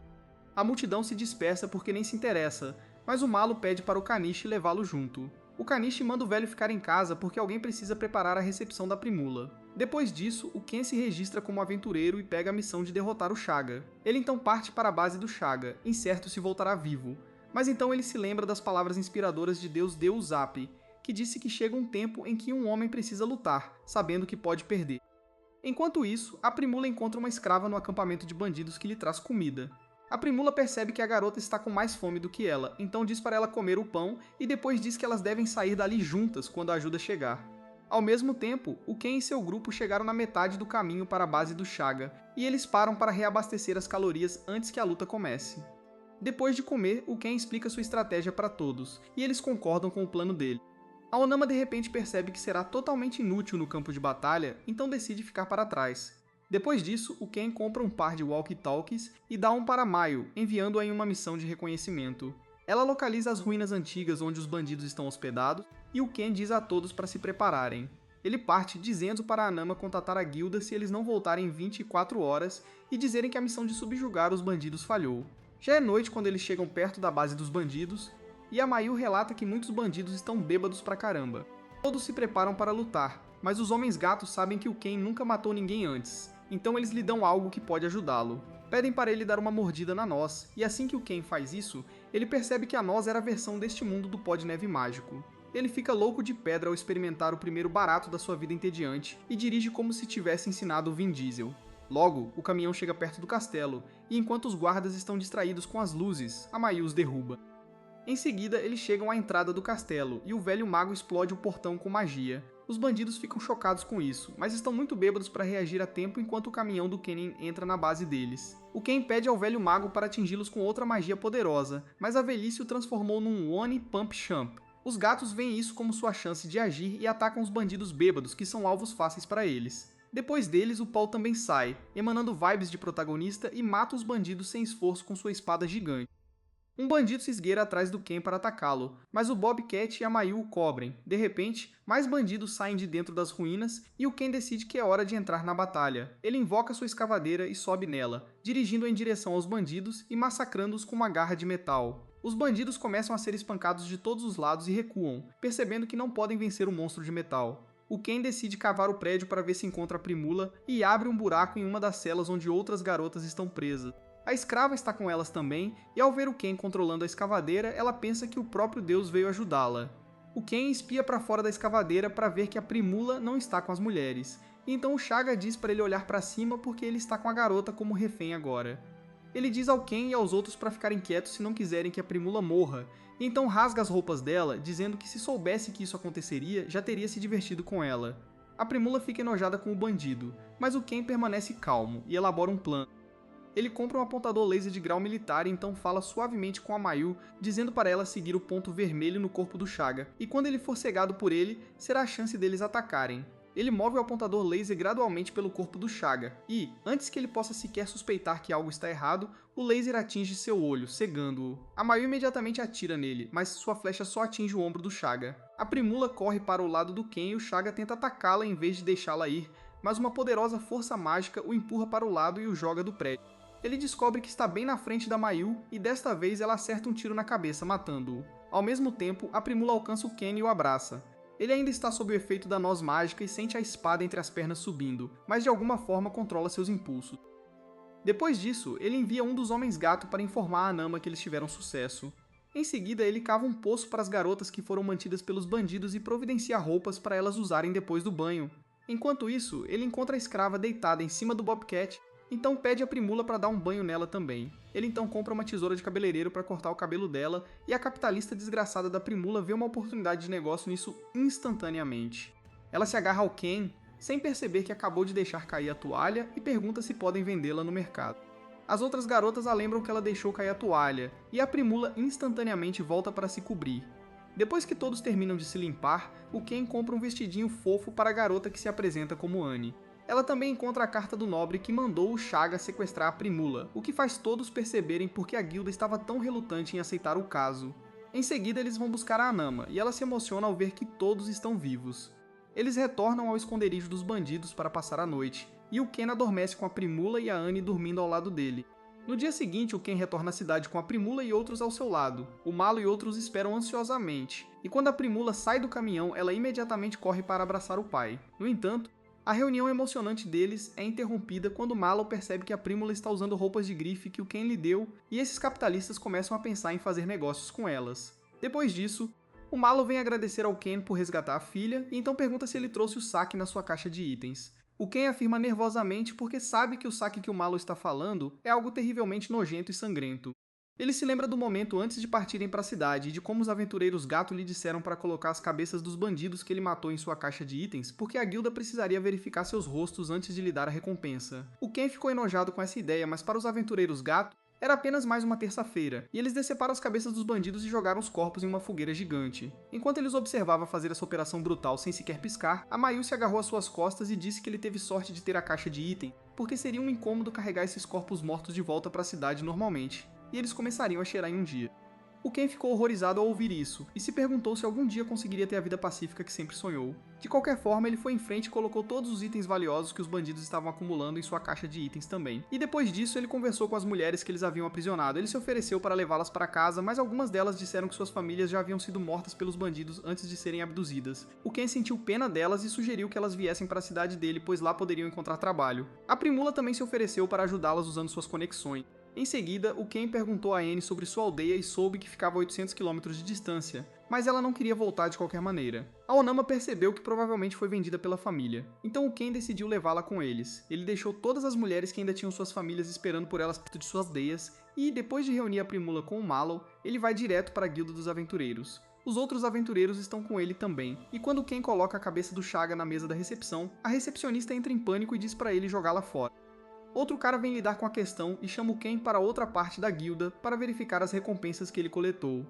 A multidão se dispersa porque nem se interessa, mas o Malo pede para o Kanishi levá-lo junto. O Kanishi manda o velho ficar em casa porque alguém precisa preparar a recepção da Primula. Depois disso, o Ken se registra como aventureiro e pega a missão de derrotar o Shaga. Ele então parte para a base do Shaga, incerto se voltará vivo. Mas então ele se lembra das palavras inspiradoras de Deus Zap, que disse que chega um tempo em que um homem precisa lutar, sabendo que pode perder. Enquanto isso, a Primula encontra uma escrava no acampamento de bandidos que lhe traz comida. A Primula percebe que a garota está com mais fome do que ela, então diz para ela comer o pão e depois diz que elas devem sair dali juntas quando a ajuda chegar. Ao mesmo tempo, o Ken e seu grupo chegaram na metade do caminho para a base do Shaga, e eles param para reabastecer as calorias antes que a luta comece. Depois de comer, o Ken explica sua estratégia para todos, e eles concordam com o plano dele. A Onama de repente percebe que será totalmente inútil no campo de batalha, então decide ficar para trás. Depois disso, o Ken compra um par de walkie-talkies e dá um para Mayu, enviando-a em uma missão de reconhecimento. Ela localiza as ruínas antigas onde os bandidos estão hospedados e o Ken diz a todos para se prepararem. Ele parte dizendo para a Anama contatar a guilda se eles não voltarem em 24 horas e dizerem que a missão de subjugar os bandidos falhou. Já é noite quando eles chegam perto da base dos bandidos e a Mayu relata que muitos bandidos estão bêbados pra caramba. Todos se preparam para lutar, mas os Homens-Gatos sabem que o Ken nunca matou ninguém antes. Então eles lhe dão algo que pode ajudá-lo. Pedem para ele dar uma mordida na noz, e assim que o Ken faz isso, ele percebe que a noz era a versão deste mundo do pó de neve mágico. Ele fica louco de pedra ao experimentar o primeiro barato da sua vida entediante, e dirige como se tivesse ensinado o Vin Diesel. Logo, o caminhão chega perto do castelo, e enquanto os guardas estão distraídos com as luzes, a Mayu os derruba. Em seguida, eles chegam à entrada do castelo, e o velho mago explode o portão com magia. Os bandidos ficam chocados com isso, mas estão muito bêbados para reagir a tempo enquanto o caminhão do Kennen entra na base deles. O Ken pede ao velho mago para atingi-los com outra magia poderosa, mas a velhice o transformou num One Pump Champ. Os gatos veem isso como sua chance de agir e atacam os bandidos bêbados, que são alvos fáceis para eles. Depois deles, o Paul também sai, emanando vibes de protagonista e mata os bandidos sem esforço com sua espada gigante. Um bandido se esgueira atrás do Ken para atacá-lo, mas o Bobcat e a Mayu o cobrem. De repente, mais bandidos saem de dentro das ruínas e o Ken decide que é hora de entrar na batalha. Ele invoca sua escavadeira e sobe nela, dirigindo-a em direção aos bandidos e massacrando-os com uma garra de metal. Os bandidos começam a ser espancados de todos os lados e recuam, percebendo que não podem vencer o monstro de metal. O Ken decide cavar o prédio para ver se encontra a Primula e abre um buraco em uma das celas onde outras garotas estão presas. A escrava está com elas também, e ao ver o Ken controlando a escavadeira, ela pensa que o próprio Deus veio ajudá-la. O Ken espia para fora da escavadeira para ver que a Primula não está com as mulheres, e então o Chaga diz para ele olhar para cima porque ele está com a garota como refém agora. Ele diz ao Ken e aos outros para ficarem quietos se não quiserem que a Primula morra, e então rasga as roupas dela, dizendo que se soubesse que isso aconteceria, já teria se divertido com ela. A Primula fica enojada com o bandido, mas o Ken permanece calmo e elabora um plano. Ele compra um apontador laser de grau militar e então fala suavemente com a Mayu, dizendo para ela seguir o ponto vermelho no corpo do Chaga, e quando ele for cegado por ele, será a chance deles atacarem. Ele move o apontador laser gradualmente pelo corpo do Chaga, e, antes que ele possa sequer suspeitar que algo está errado, o laser atinge seu olho, cegando-o. A Mayu imediatamente atira nele, mas sua flecha só atinge o ombro do Chaga. A Primula corre para o lado do Ken e o Chaga tenta atacá-la em vez de deixá-la ir, mas uma poderosa força mágica o empurra para o lado e o joga do prédio. Ele descobre que está bem na frente da Mayu e desta vez ela acerta um tiro na cabeça, matando-o. Ao mesmo tempo, a Primula alcança o Ken e o abraça. Ele ainda está sob o efeito da noz mágica e sente a espada entre as pernas subindo, mas de alguma forma controla seus impulsos. Depois disso, ele envia um dos Homens-Gato para informar a Anama que eles tiveram sucesso. Em seguida, ele cava um poço para as garotas que foram mantidas pelos bandidos e providencia roupas para elas usarem depois do banho. Enquanto isso, ele encontra a escrava deitada em cima do Bobcat, então pede a Primula para dar um banho nela também. Ele então compra uma tesoura de cabeleireiro para cortar o cabelo dela, e a capitalista desgraçada da Primula vê uma oportunidade de negócio nisso instantaneamente. Ela se agarra ao Ken, sem perceber que acabou de deixar cair a toalha, e pergunta se podem vendê-la no mercado. As outras garotas a lembram que ela deixou cair a toalha, e a Primula instantaneamente volta para se cobrir. Depois que todos terminam de se limpar, o Ken compra um vestidinho fofo para a garota que se apresenta como Annie. Ela também encontra a carta do nobre que mandou o Chaga sequestrar a Primula, o que faz todos perceberem por que a guilda estava tão relutante em aceitar o caso. Em seguida, eles vão buscar a Anama, e ela se emociona ao ver que todos estão vivos. Eles retornam ao esconderijo dos bandidos para passar a noite, e o Ken adormece com a Primula e a Annie dormindo ao lado dele. No dia seguinte, o Ken retorna à cidade com a Primula e outros ao seu lado. O Malo e outros esperam ansiosamente, e quando a Primula sai do caminhão, ela imediatamente corre para abraçar o pai. No entanto, a reunião emocionante deles é interrompida quando Malo percebe que a Primula está usando roupas de grife que o Ken lhe deu, e esses capitalistas começam a pensar em fazer negócios com elas. Depois disso, o Malo vem agradecer ao Ken por resgatar a filha, e então pergunta se ele trouxe o saque na sua caixa de itens. O Ken afirma nervosamente porque sabe que o saque que o Malo está falando é algo terrivelmente nojento e sangrento. Ele se lembra do momento antes de partirem para a cidade e de como os aventureiros gato lhe disseram para colocar as cabeças dos bandidos que ele matou em sua caixa de itens, porque a guilda precisaria verificar seus rostos antes de lhe dar a recompensa. O Ken ficou enojado com essa ideia, mas para os aventureiros gato, era apenas mais uma terça-feira, e eles deceparam as cabeças dos bandidos e jogaram os corpos em uma fogueira gigante. Enquanto eles observavam fazer essa operação brutal sem sequer piscar, a Mayu se agarrou às suas costas e disse que ele teve sorte de ter a caixa de item, porque seria um incômodo carregar esses corpos mortos de volta para a cidade normalmente, e eles começariam a cheirar em um dia. O Ken ficou horrorizado ao ouvir isso, e se perguntou se algum dia conseguiria ter a vida pacífica que sempre sonhou. De qualquer forma, ele foi em frente e colocou todos os itens valiosos que os bandidos estavam acumulando em sua caixa de itens também. E depois disso, ele conversou com as mulheres que eles haviam aprisionado. Ele se ofereceu para levá-las para casa, mas algumas delas disseram que suas famílias já haviam sido mortas pelos bandidos antes de serem abduzidas. O Ken sentiu pena delas e sugeriu que elas viessem para a cidade dele, pois lá poderiam encontrar trabalho. A Primula também se ofereceu para ajudá-las usando suas conexões. Em seguida, o Ken perguntou a Annie sobre sua aldeia e soube que ficava a 800 km de distância, mas ela não queria voltar de qualquer maneira. A Onama percebeu que provavelmente foi vendida pela família, então o Ken decidiu levá-la com eles. Ele deixou todas as mulheres que ainda tinham suas famílias esperando por elas perto de suas aldeias, e depois de reunir a Primula com o Malo, ele vai direto para a Guilda dos Aventureiros. Os outros aventureiros estão com ele também, e quando o Ken coloca a cabeça do Chaga na mesa da recepção, a recepcionista entra em pânico e diz para ele jogá-la fora. Outro cara vem lidar com a questão e chama o Ken para outra parte da guilda para verificar as recompensas que ele coletou.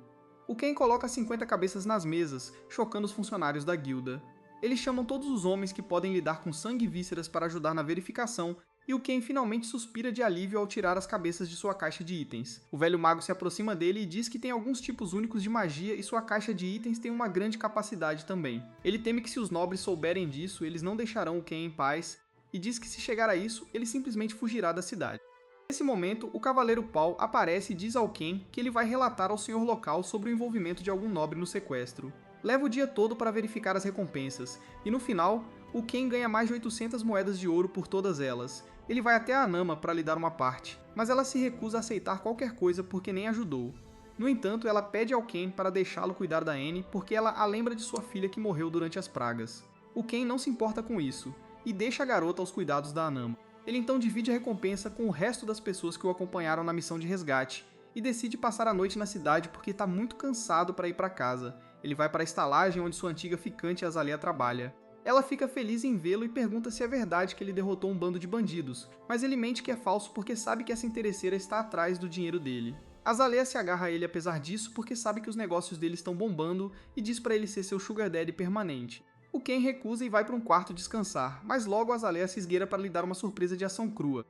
O Ken coloca 50 cabeças nas mesas, chocando os funcionários da guilda. Eles chamam todos os homens que podem lidar com sangue e vísceras para ajudar na verificação, e o Ken finalmente suspira de alívio ao tirar as cabeças de sua caixa de itens. O velho mago se aproxima dele e diz que tem alguns tipos únicos de magia e sua caixa de itens tem uma grande capacidade também. Ele teme que se os nobres souberem disso, eles não deixarão o Ken em paz, e diz que se chegar a isso, ele simplesmente fugirá da cidade. Nesse momento, o Cavaleiro Paul aparece e diz ao Ken que ele vai relatar ao senhor local sobre o envolvimento de algum nobre no sequestro. Leva o dia todo para verificar as recompensas, e no final, o Ken ganha mais de 800 moedas de ouro por todas elas. Ele vai até a Anama para lhe dar uma parte, mas ela se recusa a aceitar qualquer coisa porque nem ajudou. No entanto, ela pede ao Ken para deixá-lo cuidar da Annie porque ela a lembra de sua filha que morreu durante as pragas. O Ken não se importa com isso, e deixa a garota aos cuidados da Anama. Ele então divide a recompensa com o resto das pessoas que o acompanharam na missão de resgate, e decide passar a noite na cidade porque está muito cansado para ir para casa. Ele vai para a estalagem onde sua antiga ficante Azalea trabalha. Ela fica feliz em vê-lo e pergunta se é verdade que ele derrotou um bando de bandidos, mas ele mente que é falso porque sabe que essa interesseira está atrás do dinheiro dele. Azalea se agarra a ele apesar disso porque sabe que os negócios dele estão bombando e diz para ele ser seu sugar daddy permanente. O Ken recusa e vai para um quarto descansar, mas logo Azalea se esgueira para lhe dar uma surpresa de ação crua.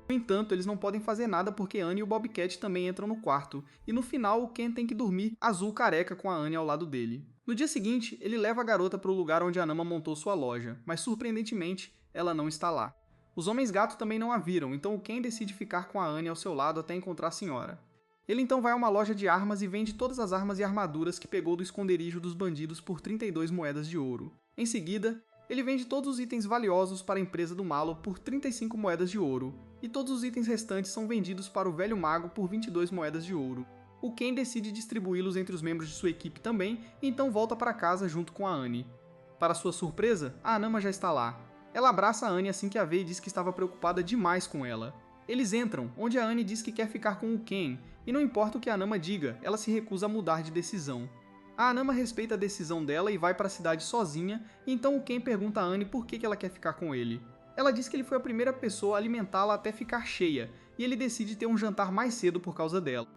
No entanto, eles não podem fazer nada porque Annie e o Bobcat também entram no quarto, e no final o Ken tem que dormir azul careca com a Annie ao lado dele. No dia seguinte, ele leva a garota para o lugar onde a Anama montou sua loja, mas surpreendentemente, ela não está lá. Os homens-gato também não a viram, então o Ken decide ficar com a Annie ao seu lado até encontrar a senhora. Ele então vai a uma loja de armas e vende todas as armas e armaduras que pegou do esconderijo dos bandidos por 32 moedas de ouro. Em seguida, ele vende todos os itens valiosos para a empresa do Malo por 35 moedas de ouro, e todos os itens restantes são vendidos para o velho mago por 22 moedas de ouro. O Ken decide distribuí-los entre os membros de sua equipe também, e então volta para casa junto com a Annie. Para sua surpresa, a Anama já está lá. Ela abraça a Annie assim que a vê e diz que estava preocupada demais com ela. Eles entram, onde a Annie diz que quer ficar com o Ken, e não importa o que a Anama diga, ela se recusa a mudar de decisão. A Anama respeita a decisão dela e vai para a cidade sozinha, e então o Ken pergunta a Annie por que ela quer ficar com ele. Ela diz que ele foi a primeira pessoa a alimentá-la até ficar cheia, e ele decide ter um jantar mais cedo por causa dela.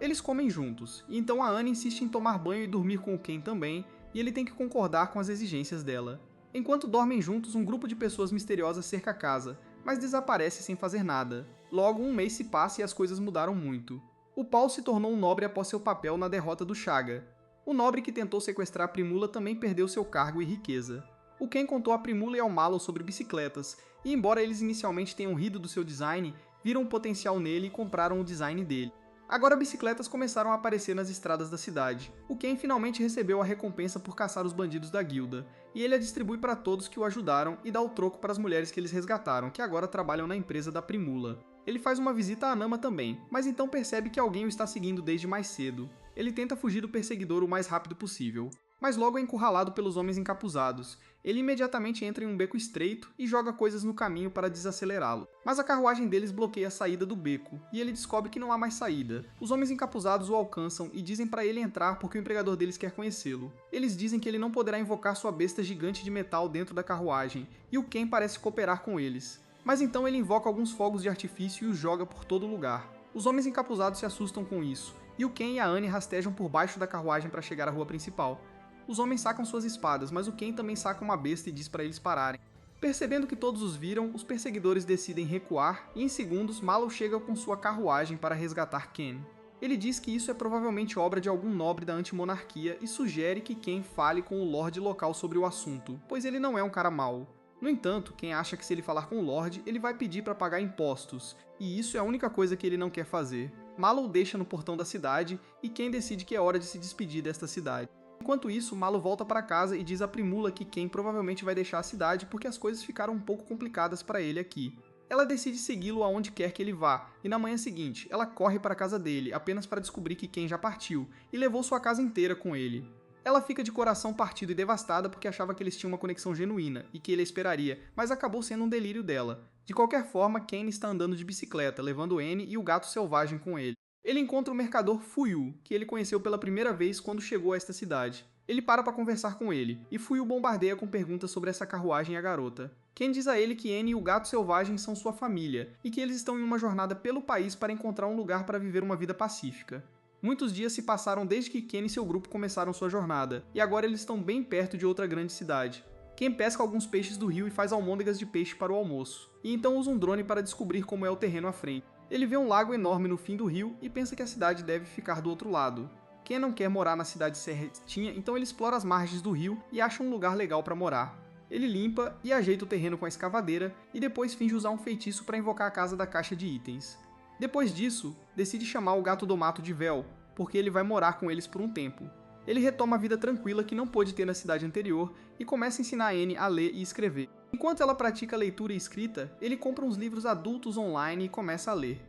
Eles comem juntos, e então a Annie insiste em tomar banho e dormir com o Ken também, e ele tem que concordar com as exigências dela. Enquanto dormem juntos, um grupo de pessoas misteriosas cerca a casa, mas desaparece sem fazer nada. Logo, um mês se passa e as coisas mudaram muito. O Paul se tornou um nobre após seu papel na derrota do Chaga. O nobre que tentou sequestrar a Primula também perdeu seu cargo e riqueza. O Ken contou a Primula e ao Malo sobre bicicletas, e embora eles inicialmente tenham rido do seu design, viram o potencial nele e compraram o design dele. Agora bicicletas começaram a aparecer nas estradas da cidade. O Ken finalmente recebeu a recompensa por caçar os bandidos da guilda, e ele a distribui para todos que o ajudaram e dá o troco para as mulheres que eles resgataram, que agora trabalham na empresa da Primula. Ele faz uma visita à Anama também, mas então percebe que alguém o está seguindo desde mais cedo. Ele tenta fugir do perseguidor o mais rápido possível, mas logo é encurralado pelos homens encapuzados. Ele imediatamente entra em um beco estreito e joga coisas no caminho para desacelerá-lo. Mas a carruagem deles bloqueia a saída do beco, e ele descobre que não há mais saída. Os homens encapuzados o alcançam e dizem para ele entrar porque o empregador deles quer conhecê-lo. Eles dizem que ele não poderá invocar sua besta gigante de metal dentro da carruagem, e o Ken parece cooperar com eles. Mas então ele invoca alguns fogos de artifício e os joga por todo lugar. Os homens encapuzados se assustam com isso, e o Ken e a Annie rastejam por baixo da carruagem para chegar à rua principal. Os homens sacam suas espadas, mas o Ken também saca uma besta e diz para eles pararem. Percebendo que todos os viram, os perseguidores decidem recuar e em segundos Malo chega com sua carruagem para resgatar Ken. Ele diz que isso é provavelmente obra de algum nobre da antimonarquia e sugere que Ken fale com o Lorde local sobre o assunto, pois ele não é um cara mau. No entanto, Ken acha que se ele falar com o Lorde, ele vai pedir para pagar impostos, e isso é a única coisa que ele não quer fazer. Malo o deixa no portão da cidade e Ken decide que é hora de se despedir desta cidade. Enquanto isso, Malo volta para casa e diz a Primula que Ken provavelmente vai deixar a cidade porque as coisas ficaram um pouco complicadas para ele aqui. Ela decide segui-lo aonde quer que ele vá, e na manhã seguinte, ela corre para a casa dele, apenas para descobrir que Ken já partiu, e levou sua casa inteira com ele. Ela fica de coração partido e devastada porque achava que eles tinham uma conexão genuína e que ele a esperaria, mas acabou sendo um delírio dela. De qualquer forma, Ken está andando de bicicleta, levando Annie e o gato selvagem com ele. Ele encontra o mercador Fuyu, que ele conheceu pela primeira vez quando chegou a esta cidade. Ele para conversar com ele, e Fuyu bombardeia com perguntas sobre essa carruagem e a garota. Ken diz a ele que Annie e o gato selvagem são sua família, e que eles estão em uma jornada pelo país para encontrar um lugar para viver uma vida pacífica. Muitos dias se passaram desde que Ken e seu grupo começaram sua jornada, e agora eles estão bem perto de outra grande cidade. Ken pesca alguns peixes do rio e faz almôndegas de peixe para o almoço, e então usa um drone para descobrir como é o terreno à frente. Ele vê um lago enorme no fim do rio e pensa que a cidade deve ficar do outro lado. Ken não quer morar na cidade certinha, então ele explora as margens do rio e acha um lugar legal para morar. Ele limpa e ajeita o terreno com a escavadeira e depois finge usar um feitiço para invocar a casa da caixa de itens. Depois disso, decide chamar o gato do mato de Vel, porque ele vai morar com eles por um tempo. Ele retoma a vida tranquila que não pôde ter na cidade anterior e começa a ensinar a Anne a ler e escrever. Enquanto ela pratica leitura e escrita, ele compra uns livros adultos online e começa a ler.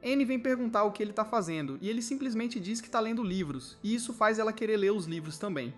Anne vem perguntar o que ele está fazendo e ele simplesmente diz que está lendo livros, e isso faz ela querer ler os livros também.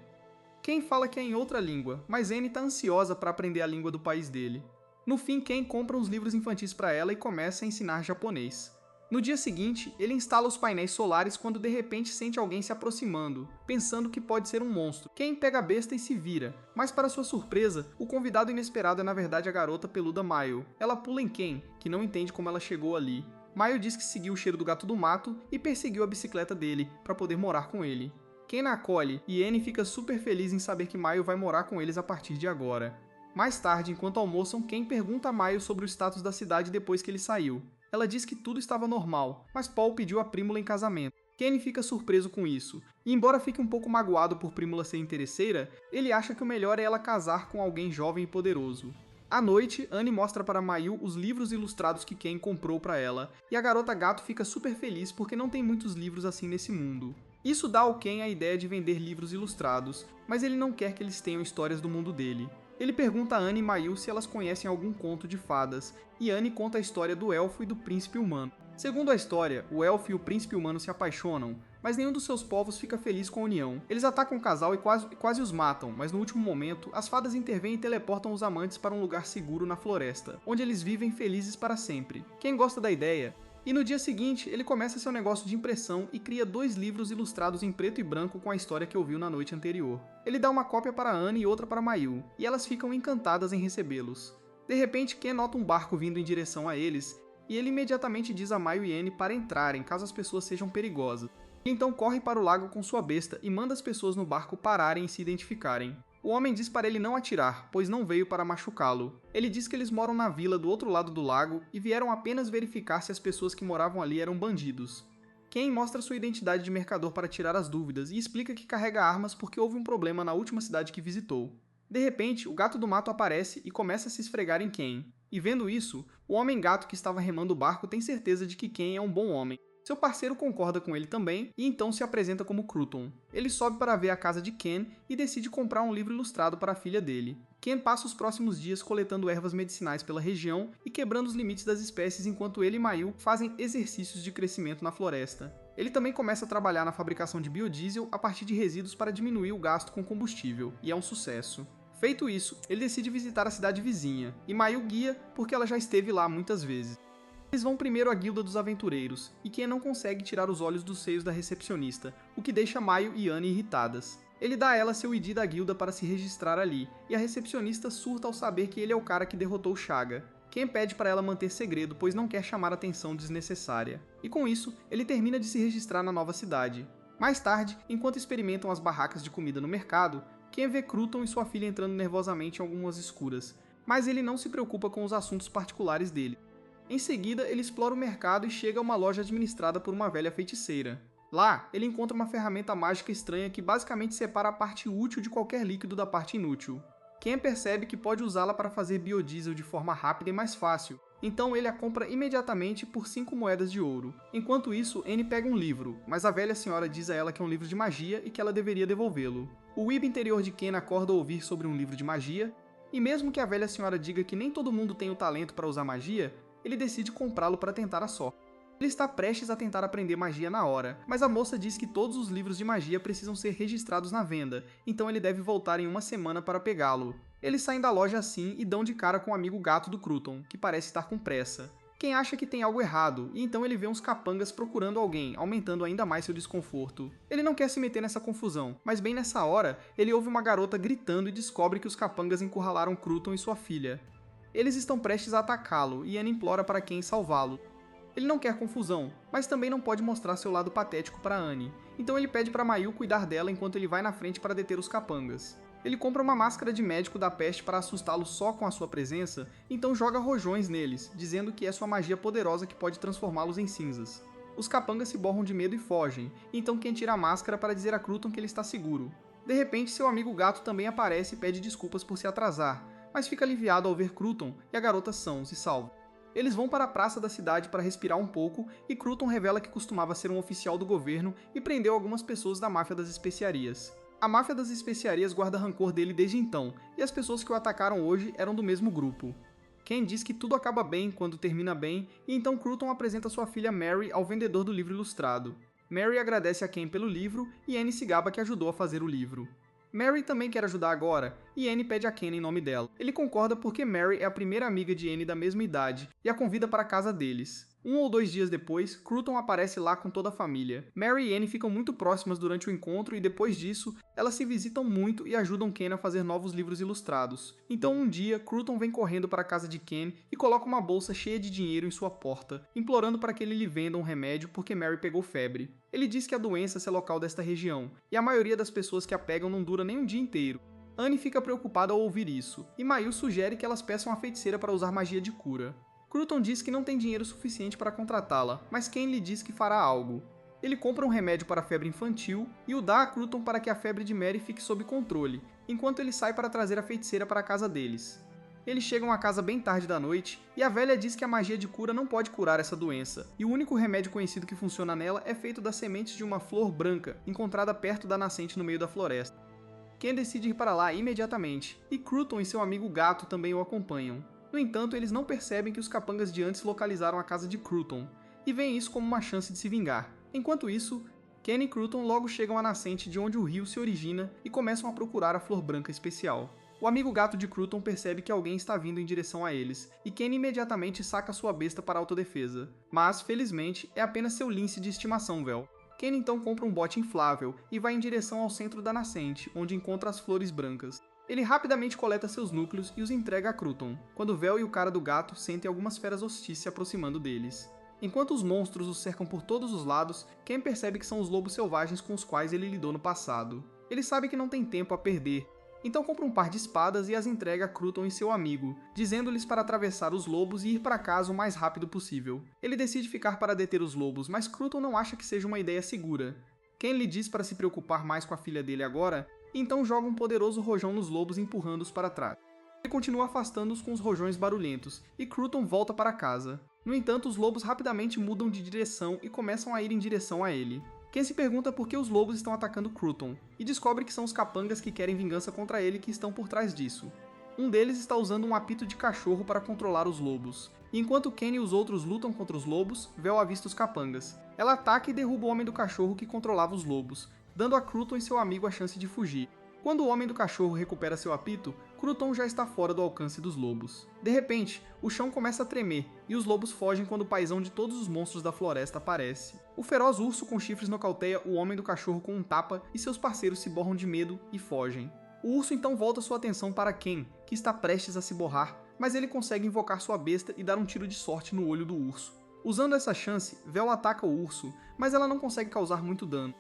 Ken fala que é em outra língua, mas Anne está ansiosa para aprender a língua do país dele. No fim, Ken compra uns livros infantis para ela e começa a ensinar japonês. No dia seguinte, ele instala os painéis solares quando de repente sente alguém se aproximando, pensando que pode ser um monstro. Ken pega a besta e se vira, mas para sua surpresa, o convidado inesperado é na verdade a garota peluda Mayo. Ela pula em Ken, que não entende como ela chegou ali. Mayo diz que seguiu o cheiro do gato do mato e perseguiu a bicicleta dele para poder morar com ele. Ken a acolhe e Anne fica super feliz em saber que Mayo vai morar com eles a partir de agora. Mais tarde, enquanto almoçam, Ken pergunta a Mayo sobre o status da cidade depois que ele saiu. Ela diz que tudo estava normal, mas Paul pediu a Prímula em casamento. Ken fica surpreso com isso, e embora fique um pouco magoado por Prímula ser interesseira, ele acha que o melhor é ela casar com alguém jovem e poderoso. À noite, Anne mostra para Mayu os livros ilustrados que Ken comprou para ela, e a garota gato fica super feliz porque não tem muitos livros assim nesse mundo. Isso dá ao Ken a ideia de vender livros ilustrados, mas ele não quer que eles tenham histórias do mundo dele. Ele pergunta a Anne e Mayu se elas conhecem algum conto de fadas, e Anne conta a história do elfo e do príncipe humano. Segundo a história, o elfo e o príncipe humano se apaixonam, mas nenhum dos seus povos fica feliz com a união. Eles atacam o casal e quase os matam, mas no último momento, as fadas intervêm e teleportam os amantes para um lugar seguro na floresta, onde eles vivem felizes para sempre. Quem gosta da ideia? E no dia seguinte, ele começa seu negócio de impressão e cria 2 livros ilustrados em preto e branco com a história que ouviu na noite anterior. Ele dá uma cópia para Anne e outra para Mayu, e elas ficam encantadas em recebê-los. De repente, Ken nota um barco vindo em direção a eles, e ele imediatamente diz a Mayu e Anne para entrarem caso as pessoas sejam perigosas. Ele então corre para o lago com sua besta e manda as pessoas no barco pararem e se identificarem. O homem diz para ele não atirar, pois não veio para machucá-lo. Ele diz que eles moram na vila do outro lado do lago e vieram apenas verificar se as pessoas que moravam ali eram bandidos. Ken mostra sua identidade de mercador para tirar as dúvidas e explica que carrega armas porque houve um problema na última cidade que visitou. De repente, o gato do mato aparece e começa a se esfregar em Ken. E vendo isso, o homem-gato que estava remando o barco tem certeza de que Ken é um bom homem. Seu parceiro concorda com ele também e então se apresenta como Cruton. Ele sobe para ver a casa de Ken e decide comprar um livro ilustrado para a filha dele. Ken passa os próximos dias coletando ervas medicinais pela região e quebrando os limites das espécies enquanto ele e Mayu fazem exercícios de crescimento na floresta. Ele também começa a trabalhar na fabricação de biodiesel a partir de resíduos para diminuir o gasto com combustível, e é um sucesso. Feito isso, ele decide visitar a cidade vizinha, e Mayu guia porque ela já esteve lá muitas vezes. Eles vão primeiro à Guilda dos Aventureiros, e Ken não consegue tirar os olhos dos seios da recepcionista, o que deixa Mayu e Anne irritadas. Ele dá a ela seu ID da guilda para se registrar ali, e a recepcionista surta ao saber que ele é o cara que derrotou Chaga. Ken pede para ela manter segredo, pois não quer chamar atenção desnecessária. E com isso, ele termina de se registrar na nova cidade. Mais tarde, enquanto experimentam as barracas de comida no mercado, Ken vê Cruton e sua filha entrando nervosamente em algumas escuras, mas ele não se preocupa com os assuntos particulares dele. Em seguida, ele explora o mercado e chega a uma loja administrada por uma velha feiticeira. Lá, ele encontra uma ferramenta mágica estranha que basicamente separa a parte útil de qualquer líquido da parte inútil. Ken percebe que pode usá-la para fazer biodiesel de forma rápida e mais fácil, então ele a compra imediatamente por 5 moedas de ouro. Enquanto isso, Anne pega um livro, mas a velha senhora diz a ela que é um livro de magia e que ela deveria devolvê-lo. O Weeb interior de Ken acorda ao ouvir sobre um livro de magia, e mesmo que a velha senhora diga que nem todo mundo tem o talento para usar magia, ele decide comprá-lo para tentar a sorte. Ele está prestes a tentar aprender magia na hora, mas a moça diz que todos os livros de magia precisam ser registrados na venda, então ele deve voltar em uma semana para pegá-lo. Eles saem da loja assim e dão de cara com o amigo gato do Cruton, que parece estar com pressa. Ken acha que tem algo errado, e então ele vê uns capangas procurando alguém, aumentando ainda mais seu desconforto. Ele não quer se meter nessa confusão, mas bem nessa hora, ele ouve uma garota gritando e descobre que os capangas encurralaram Cruton e sua filha. Eles estão prestes a atacá-lo, e Anne implora para Ken salvá-lo. Ele não quer confusão, mas também não pode mostrar seu lado patético para Anne, então ele pede para Mayu cuidar dela enquanto ele vai na frente para deter os capangas. Ele compra uma máscara de médico da peste para assustá-los só com a sua presença, então joga rojões neles, dizendo que é sua magia poderosa que pode transformá-los em cinzas. Os capangas se borram de medo e fogem, então Ken tira a máscara para dizer a Cruton que ele está seguro. De repente, seu amigo gato também aparece e pede desculpas por se atrasar, mas fica aliviado ao ver Cruton e a garota sãos e salvos. Eles vão para a praça da cidade para respirar um pouco e Cruton revela que costumava ser um oficial do governo e prendeu algumas pessoas da máfia das especiarias. A máfia das especiarias guarda rancor dele desde então, e as pessoas que o atacaram hoje eram do mesmo grupo. Ken diz que tudo acaba bem quando termina bem, e então Cruton apresenta sua filha Mary ao vendedor do livro ilustrado. Mary agradece a Ken pelo livro e Annie se gaba que ajudou a fazer o livro. Mary também quer ajudar agora, e Annie pede a Ken em nome dela. Ele concorda porque Mary é a primeira amiga de Annie da mesma idade e a convida para a casa deles. 1 ou 2 dias depois, Cruton aparece lá com toda a família. Mary e Annie ficam muito próximas durante o encontro e depois disso, elas se visitam muito e ajudam Ken a fazer novos livros ilustrados. Então um dia, Cruton vem correndo para a casa de Ken e coloca uma bolsa cheia de dinheiro em sua porta, implorando para que ele lhe venda um remédio porque Mary pegou febre. Ele diz que a doença é local desta região, e a maioria das pessoas que a pegam não dura nem um dia inteiro. Annie fica preocupada ao ouvir isso, e Mayu sugere que elas peçam a feiticeira para usar magia de cura. Cruton diz que não tem dinheiro suficiente para contratá-la, mas Ken lhe diz que fará algo. Ele compra um remédio para a febre infantil e o dá a Cruton para que a febre de Mary fique sob controle, enquanto ele sai para trazer a feiticeira para a casa deles. Eles chegam à casa bem tarde da noite, e a velha diz que a magia de cura não pode curar essa doença, e o único remédio conhecido que funciona nela é feito das sementes de uma flor branca, encontrada perto da nascente no meio da floresta. Ken decide ir para lá imediatamente, e Cruton e seu amigo gato também o acompanham. No entanto, eles não percebem que os capangas de antes localizaram a casa de Cruton, e veem isso como uma chance de se vingar. Enquanto isso, Ken e Cruton logo chegam à nascente de onde o rio se origina e começam a procurar a flor branca especial. O amigo gato de Cruton percebe que alguém está vindo em direção a eles, e Ken imediatamente saca sua besta para autodefesa. Mas, felizmente, é apenas seu lince de estimação, Vel. Ken então compra um bote inflável e vai em direção ao centro da nascente, onde encontra as flores brancas. Ele rapidamente coleta seus núcleos e os entrega a Cruton, quando Vel e o cara do gato sentem algumas feras hostis se aproximando deles. Enquanto os monstros os cercam por todos os lados, Ken percebe que são os lobos selvagens com os quais ele lidou no passado. Ele sabe que não tem tempo a perder, então compra um par de espadas e as entrega a Cruton e seu amigo, dizendo-lhes para atravessar os lobos e ir para casa o mais rápido possível. Ele decide ficar para deter os lobos, mas Cruton não acha que seja uma ideia segura. Ken lhe diz para se preocupar mais com a filha dele agora, então joga um poderoso rojão nos lobos empurrando-os para trás. Ele continua afastando-os com os rojões barulhentos, e Cruton volta para casa. No entanto, os lobos rapidamente mudam de direção e começam a ir em direção a ele. Ken se pergunta por que os lobos estão atacando Cruton, e descobre que são os capangas que querem vingança contra ele que estão por trás disso. Um deles está usando um apito de cachorro para controlar os lobos. E enquanto Ken e os outros lutam contra os lobos, Vel avista os capangas. Ela ataca e derruba o homem do cachorro que controlava os lobos, dando a Cruton e seu amigo a chance de fugir. Quando o homem do cachorro recupera seu apito, Cruton já está fora do alcance dos lobos. De repente, o chão começa a tremer, e os lobos fogem quando o paizão de todos os monstros da floresta aparece. O feroz urso com chifres nocauteia o homem do cachorro com um tapa, e seus parceiros se borram de medo e fogem. O urso então volta sua atenção para Ken, que está prestes a se borrar, mas ele consegue invocar sua besta e dar um tiro de sorte no olho do urso. Usando essa chance, Vel ataca o urso, mas ela não consegue causar muito dano.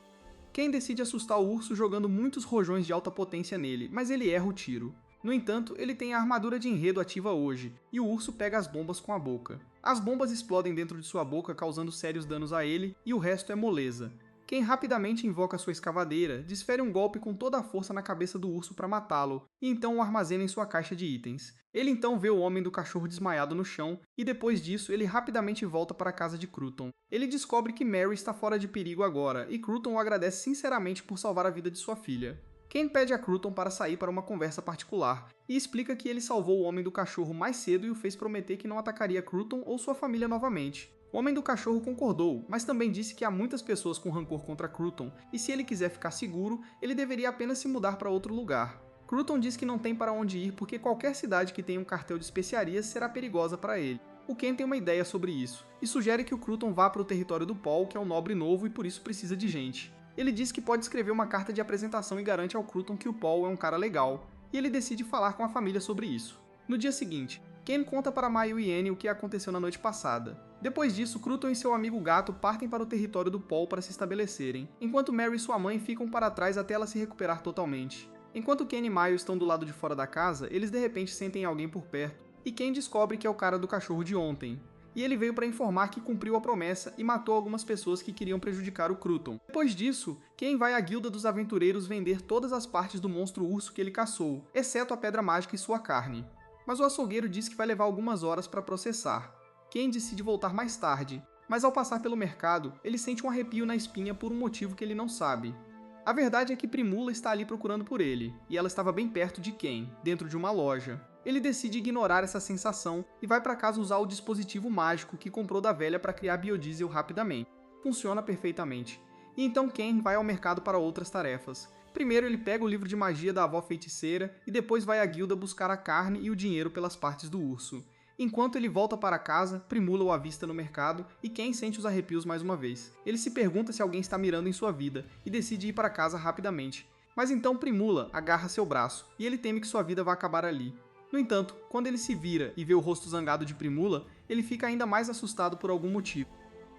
Ken decide assustar o urso jogando muitos rojões de alta potência nele, mas ele erra o tiro. No entanto, ele tem a armadura de enredo ativa hoje, e o urso pega as bombas com a boca. As bombas explodem dentro de sua boca, causando sérios danos a ele, e o resto é moleza. Ken rapidamente invoca sua escavadeira, desfere um golpe com toda a força na cabeça do urso para matá-lo, e então o armazena em sua caixa de itens. Ele então vê o homem do cachorro desmaiado no chão, e depois disso ele rapidamente volta para a casa de Cruton. Ele descobre que Mary está fora de perigo agora, e Cruton o agradece sinceramente por salvar a vida de sua filha. Ken pede a Cruton para sair para uma conversa particular, e explica que ele salvou o homem do cachorro mais cedo e o fez prometer que não atacaria Cruton ou sua família novamente. O homem do cachorro concordou, mas também disse que há muitas pessoas com rancor contra Cruton, e se ele quiser ficar seguro, ele deveria apenas se mudar para outro lugar. Cruton diz que não tem para onde ir porque qualquer cidade que tenha um cartel de especiarias será perigosa para ele. O Ken tem uma ideia sobre isso, e sugere que o Cruton vá para o território do Paul, que é um nobre novo e por isso precisa de gente. Ele diz que pode escrever uma carta de apresentação e garante ao Cruton que o Paul é um cara legal, e ele decide falar com a família sobre isso. No dia seguinte, Ken conta para Mayu e Annie o que aconteceu na noite passada. Depois disso, Cruton e seu amigo gato partem para o território do Paul para se estabelecerem, enquanto Mary e sua mãe ficam para trás até ela se recuperar totalmente. Enquanto Ken e Maio estão do lado de fora da casa, eles de repente sentem alguém por perto, e Ken descobre que é o cara do cachorro de ontem. E ele veio para informar que cumpriu a promessa e matou algumas pessoas que queriam prejudicar o Cruton. Depois disso, Ken vai à guilda dos aventureiros vender todas as partes do monstro urso que ele caçou, exceto a pedra mágica e sua carne. Mas o açougueiro diz que vai levar algumas horas para processar. Ken decide voltar mais tarde, mas ao passar pelo mercado, ele sente um arrepio na espinha por um motivo que ele não sabe. A verdade é que Primula está ali procurando por ele, e ela estava bem perto de Ken, dentro de uma loja. Ele decide ignorar essa sensação e vai para casa usar o dispositivo mágico que comprou da velha para criar biodiesel rapidamente. Funciona perfeitamente. E então Ken vai ao mercado para outras tarefas. Primeiro ele pega o livro de magia da avó feiticeira e depois vai à guilda buscar a carne e o dinheiro pelas partes do urso. Enquanto ele volta para casa, Primula o avista no mercado e Ken sente os arrepios mais uma vez. Ele se pergunta se alguém está mirando em sua vida e decide ir para casa rapidamente. Mas então Primula agarra seu braço e ele teme que sua vida vá acabar ali. No entanto, quando ele se vira e vê o rosto zangado de Primula, ele fica ainda mais assustado por algum motivo.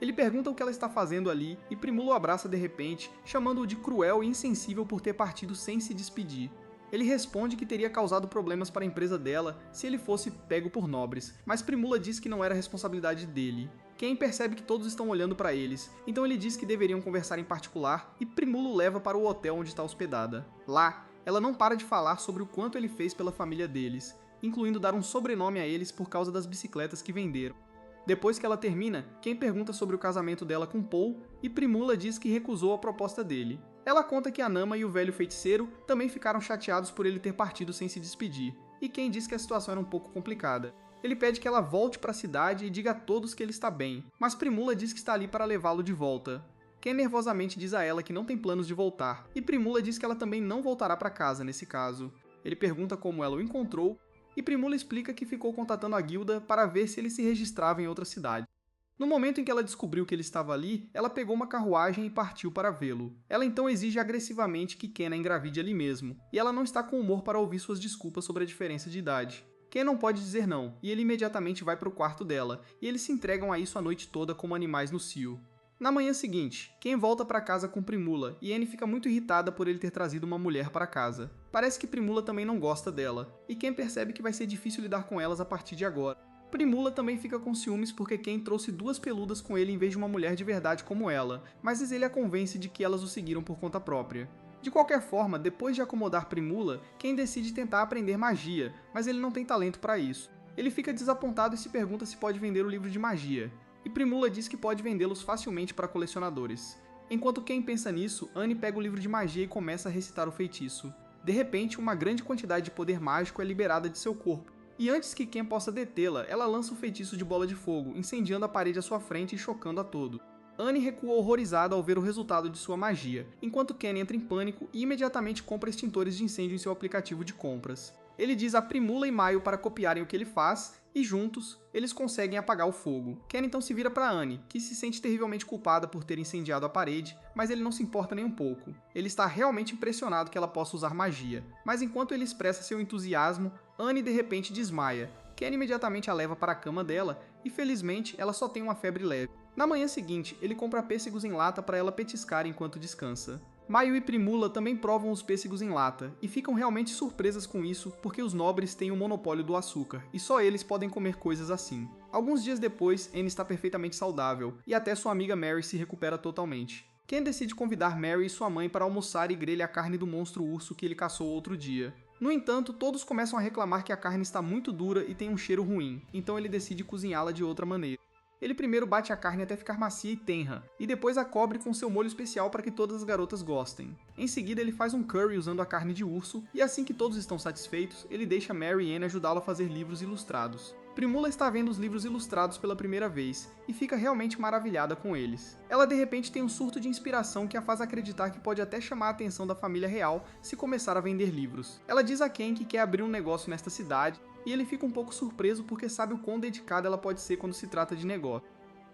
Ele pergunta o que ela está fazendo ali e Primula o abraça de repente, chamando-o de cruel e insensível por ter partido sem se despedir. Ele responde que teria causado problemas para a empresa dela se ele fosse pego por nobres, mas Primula diz que não era responsabilidade dele. Ken percebe que todos estão olhando para eles, então ele diz que deveriam conversar em particular e Primula o leva para o hotel onde está hospedada. Lá, ela não para de falar sobre o quanto ele fez pela família deles, incluindo dar um sobrenome a eles por causa das bicicletas que venderam. Depois que ela termina, Ken pergunta sobre o casamento dela com Paul e Primula diz que recusou a proposta dele. Ela conta que a Nama e o velho feiticeiro também ficaram chateados por ele ter partido sem se despedir, e Ken diz que a situação era um pouco complicada. Ele pede que ela volte para a cidade e diga a todos que ele está bem, mas Primula diz que está ali para levá-lo de volta. Ken nervosamente diz a ela que não tem planos de voltar, e Primula diz que ela também não voltará para casa nesse caso. Ele pergunta como ela o encontrou, e Primula explica que ficou contatando a guilda para ver se ele se registrava em outra cidade. No momento em que ela descobriu que ele estava ali, ela pegou uma carruagem e partiu para vê-lo. Ela então exige agressivamente que Ken a engravide ali mesmo, e ela não está com humor para ouvir suas desculpas sobre a diferença de idade. Ken não pode dizer não, e ele imediatamente vai para o quarto dela, e eles se entregam a isso a noite toda como animais no cio. Na manhã seguinte, Ken volta para casa com Primula e Annie fica muito irritada por ele ter trazido uma mulher para casa. Parece que Primula também não gosta dela, e Ken percebe que vai ser difícil lidar com elas a partir de agora. Primula também fica com ciúmes porque Ken trouxe duas peludas com ele em vez de uma mulher de verdade como ela, mas ele a convence de que elas o seguiram por conta própria. De qualquer forma, depois de acomodar Primula, Ken decide tentar aprender magia, mas ele não tem talento para isso. Ele fica desapontado e se pergunta se pode vender o livro de magia. E Primula diz que pode vendê-los facilmente para colecionadores. Enquanto Ken pensa nisso, Annie pega o livro de magia e começa a recitar o feitiço. De repente, uma grande quantidade de poder mágico é liberada de seu corpo, e antes que Ken possa detê-la, ela lança o feitiço de bola de fogo, incendiando a parede à sua frente e chocando a todos. Annie recua horrorizada ao ver o resultado de sua magia, enquanto Ken entra em pânico e imediatamente compra extintores de incêndio em seu aplicativo de compras. Ele diz a Primula e Maio para copiarem o que ele faz, e juntos, eles conseguem apagar o fogo. Ken então se vira para Annie, que se sente terrivelmente culpada por ter incendiado a parede, mas ele não se importa nem um pouco. Ele está realmente impressionado que ela possa usar magia, mas enquanto ele expressa seu entusiasmo, Annie de repente desmaia. Ken imediatamente a leva para a cama dela, e felizmente ela só tem uma febre leve. Na manhã seguinte, ele compra pêssegos em lata para ela petiscar enquanto descansa. Maio e Primula também provam os pêssegos em lata, e ficam realmente surpresas com isso porque os nobres têm o monopólio do açúcar, e só eles podem comer coisas assim. Alguns dias depois, Annie está perfeitamente saudável, e até sua amiga Mary se recupera totalmente. Ken decide convidar Mary e sua mãe para almoçar e grelhar a carne do monstro urso que ele caçou outro dia. No entanto, todos começam a reclamar que a carne está muito dura e tem um cheiro ruim, então ele decide cozinhá-la de outra maneira. Ele primeiro bate a carne até ficar macia e tenra, e depois a cobre com seu molho especial para que todas as garotas gostem. Em seguida ele faz um curry usando a carne de urso, e assim que todos estão satisfeitos, ele deixa Mary e Anne ajudá-lo a fazer livros ilustrados. Primula está vendo os livros ilustrados pela primeira vez, e fica realmente maravilhada com eles. Ela de repente tem um surto de inspiração que a faz acreditar que pode até chamar a atenção da família real se começar a vender livros. Ela diz a Ken que quer abrir um negócio nesta cidade, e ele fica um pouco surpreso porque sabe o quão dedicada ela pode ser quando se trata de negócio.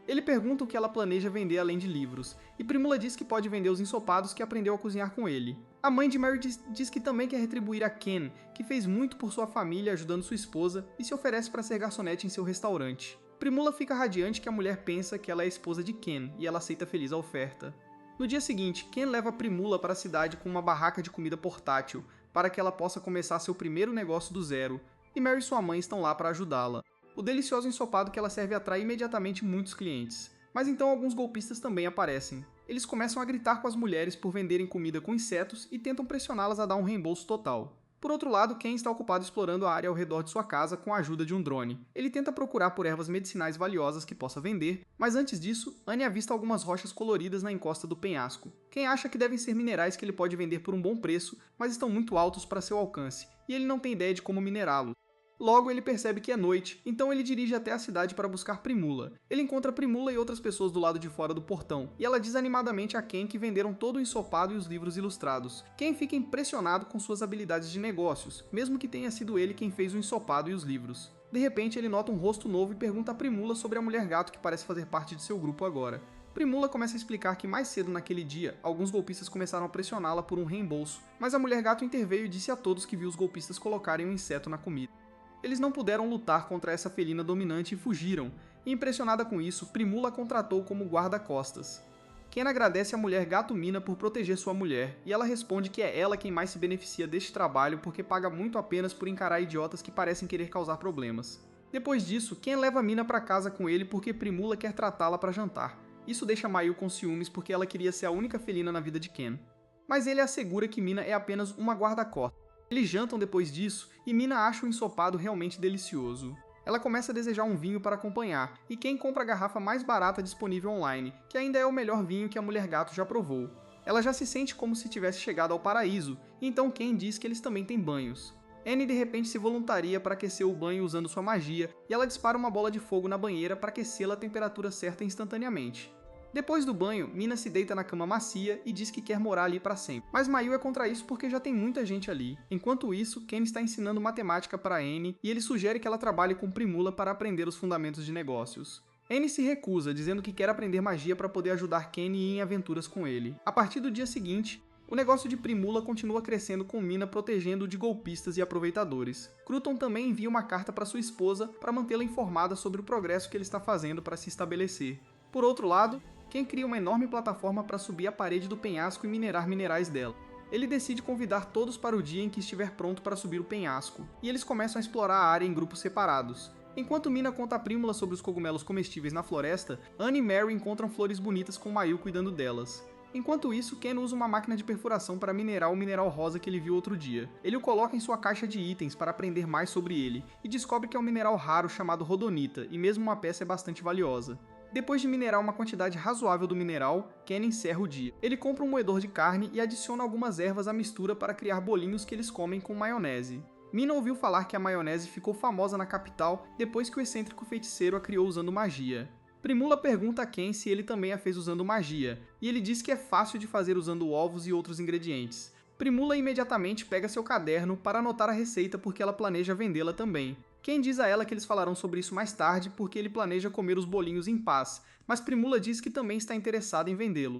Ele pergunta o que ela planeja vender além de livros, e Primula diz que pode vender os ensopados que aprendeu a cozinhar com ele. A mãe de Mary diz que também quer retribuir a Ken, que fez muito por sua família ajudando sua esposa, e se oferece para ser garçonete em seu restaurante. Primula fica radiante que a mulher pensa que ela é a esposa de Ken, e ela aceita feliz a oferta. No dia seguinte, Ken leva Primula para a cidade com uma barraca de comida portátil, para que ela possa começar seu primeiro negócio do zero, e Mary e sua mãe estão lá para ajudá-la. O delicioso ensopado que ela serve atrai imediatamente muitos clientes. Mas então alguns golpistas também aparecem. Eles começam a gritar com as mulheres por venderem comida com insetos e tentam pressioná-las a dar um reembolso total. Por outro lado, Ken está ocupado explorando a área ao redor de sua casa com a ajuda de um drone. Ele tenta procurar por ervas medicinais valiosas que possa vender, mas antes disso, Annie avista algumas rochas coloridas na encosta do penhasco. Ken acha que devem ser minerais que ele pode vender por um bom preço, mas estão muito altos para seu alcance, e ele não tem ideia de como minerá-los. Logo, ele percebe que é noite, então ele dirige até a cidade para buscar Primula. Ele encontra Primula e outras pessoas do lado de fora do portão, e ela diz animadamente a Ken que venderam todo o ensopado e os livros ilustrados. Ken fica impressionado com suas habilidades de negócios, mesmo que tenha sido ele quem fez o ensopado e os livros. De repente, ele nota um rosto novo e pergunta a Primula sobre a mulher gato que parece fazer parte de seu grupo agora. Primula começa a explicar que mais cedo naquele dia, alguns golpistas começaram a pressioná-la por um reembolso, mas a mulher gato interveio e disse a todos que viu os golpistas colocarem um inseto na comida. Eles não puderam lutar contra essa felina dominante e fugiram, e impressionada com isso, Primula a contratou como guarda-costas. Ken agradece a mulher Gato Mina por proteger sua mulher, e ela responde que é ela quem mais se beneficia deste trabalho porque paga muito apenas por encarar idiotas que parecem querer causar problemas. Depois disso, Ken leva Mina para casa com ele porque Primula quer tratá-la para jantar. Isso deixa Mayu com ciúmes porque ela queria ser a única felina na vida de Ken. Mas ele assegura que Mina é apenas uma guarda-costas. Eles jantam depois disso, e Mina acha o ensopado realmente delicioso. Ela começa a desejar um vinho para acompanhar, e Ken compra a garrafa mais barata disponível online, que ainda é o melhor vinho que a mulher gato já provou. Ela já se sente como se tivesse chegado ao paraíso, e então Ken diz que eles também têm banhos. Annie de repente se voluntaria para aquecer o banho usando sua magia, e ela dispara uma bola de fogo na banheira para aquecê-la à temperatura certa instantaneamente. Depois do banho, Mina se deita na cama macia e diz que quer morar ali para sempre. Mas Mayu é contra isso porque já tem muita gente ali. Enquanto isso, Ken está ensinando matemática para Annie e ele sugere que ela trabalhe com Primula para aprender os fundamentos de negócios. Annie se recusa, dizendo que quer aprender magia para poder ajudar Ken em aventuras com ele. A partir do dia seguinte, o negócio de Primula continua crescendo com Mina protegendo-o de golpistas e aproveitadores. Cruton também envia uma carta para sua esposa para mantê-la informada sobre o progresso que ele está fazendo para se estabelecer. Por outro lado, Ken cria uma enorme plataforma para subir a parede do penhasco e minerar minerais dela. Ele decide convidar todos para o dia em que estiver pronto para subir o penhasco, e eles começam a explorar a área em grupos separados. Enquanto Mina conta a Primula sobre os cogumelos comestíveis na floresta, Annie e Mary encontram flores bonitas com Mayu cuidando delas. Enquanto isso, Ken usa uma máquina de perfuração para minerar o mineral rosa que ele viu outro dia. Ele o coloca em sua caixa de itens para aprender mais sobre ele, e descobre que é um mineral raro chamado rodonita, e mesmo uma peça é bastante valiosa. Depois de minerar uma quantidade razoável do mineral, Ken encerra o dia. Ele compra um moedor de carne e adiciona algumas ervas à mistura para criar bolinhos que eles comem com maionese. Mina ouviu falar que a maionese ficou famosa na capital depois que o excêntrico feiticeiro a criou usando magia. Primula pergunta a Ken se ele também a fez usando magia, e ele diz que é fácil de fazer usando ovos e outros ingredientes. Primula imediatamente pega seu caderno para anotar a receita porque ela planeja vendê-la também. Ken diz a ela que eles falarão sobre isso mais tarde porque ele planeja comer os bolinhos em paz, mas Primula diz que também está interessada em vendê-lo.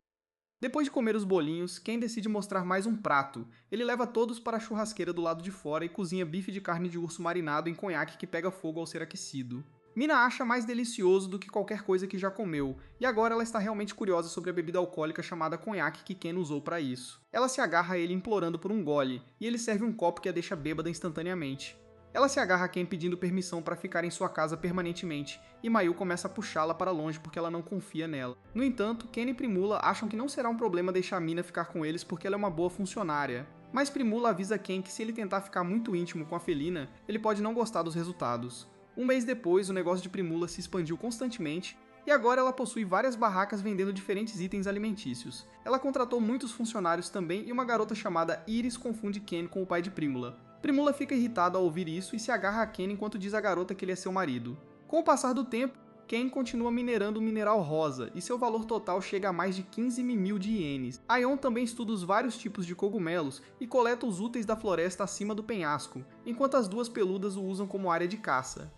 Depois de comer os bolinhos, Ken decide mostrar mais um prato. Ele leva todos para a churrasqueira do lado de fora e cozinha bife de carne de urso marinado em conhaque que pega fogo ao ser aquecido. Mina acha mais delicioso do que qualquer coisa que já comeu, e agora ela está realmente curiosa sobre a bebida alcoólica chamada conhaque que Ken usou para isso. Ela se agarra a ele implorando por um gole, e ele serve um copo que a deixa bêbada instantaneamente. Ela se agarra a Ken pedindo permissão para ficar em sua casa permanentemente, e Mayu começa a puxá-la para longe porque ela não confia nela. No entanto, Ken e Primula acham que não será um problema deixar Mina ficar com eles porque ela é uma boa funcionária. Mas Primula avisa Ken que se ele tentar ficar muito íntimo com a felina, ele pode não gostar dos resultados. Um mês depois, o negócio de Primula se expandiu constantemente, e agora ela possui várias barracas vendendo diferentes itens alimentícios. Ela contratou muitos funcionários também e uma garota chamada Iris confunde Ken com o pai de Primula. Primula fica irritada ao ouvir isso e se agarra a Ken enquanto diz à garota que ele é seu marido. Com o passar do tempo, Ken continua minerando o mineral rosa, e seu valor total chega a mais de 15 mil de ienes. Aion também estuda os vários tipos de cogumelos e coleta os úteis da floresta acima do penhasco, enquanto as duas peludas o usam como área de caça.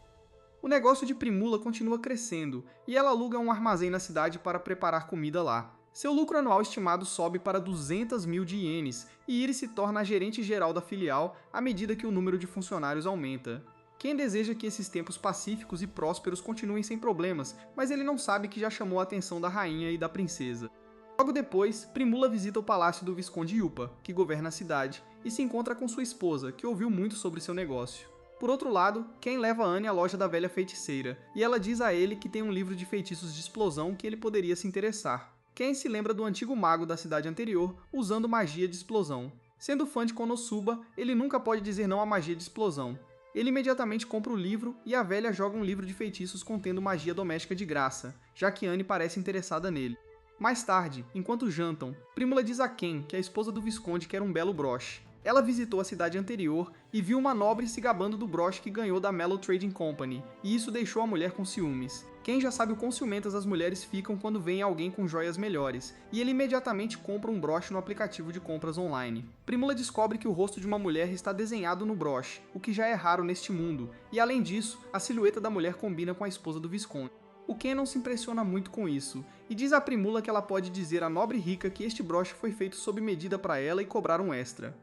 O negócio de Primula continua crescendo, e ela aluga um armazém na cidade para preparar comida lá. Seu lucro anual estimado sobe para 200 mil de ienes, e Iris se torna a gerente geral da filial à medida que o número de funcionários aumenta. Ken deseja que esses tempos pacíficos e prósperos continuem sem problemas, mas ele não sabe que já chamou a atenção da rainha e da princesa. Logo depois, Primula visita o palácio do Visconde Yupa, que governa a cidade, e se encontra com sua esposa, que ouviu muito sobre seu negócio. Por outro lado, Ken leva Annie à loja da velha feiticeira, e ela diz a ele que tem um livro de feitiços de explosão que ele poderia se interessar. Ken se lembra do antigo mago da cidade anterior usando magia de explosão. Sendo fã de Konosuba, ele nunca pode dizer não à magia de explosão. Ele imediatamente compra o livro e a velha joga um livro de feitiços contendo magia doméstica de graça, já que Annie parece interessada nele. Mais tarde, enquanto jantam, Primula diz a Ken que a esposa do Visconde quer um belo broche. Ela visitou a cidade anterior e viu uma nobre se gabando do broche que ganhou da Mellow Trading Company, e isso deixou a mulher com ciúmes. Ken já sabe o quão ciumentas as mulheres ficam quando veem alguém com joias melhores, e ele imediatamente compra um broche no aplicativo de compras online. Primula descobre que o rosto de uma mulher está desenhado no broche, o que já é raro neste mundo, e além disso, a silhueta da mulher combina com a esposa do Visconde. O Ken não se impressiona muito com isso, e diz a Primula que ela pode dizer à nobre rica que este broche foi feito sob medida para ela e cobrar um extra.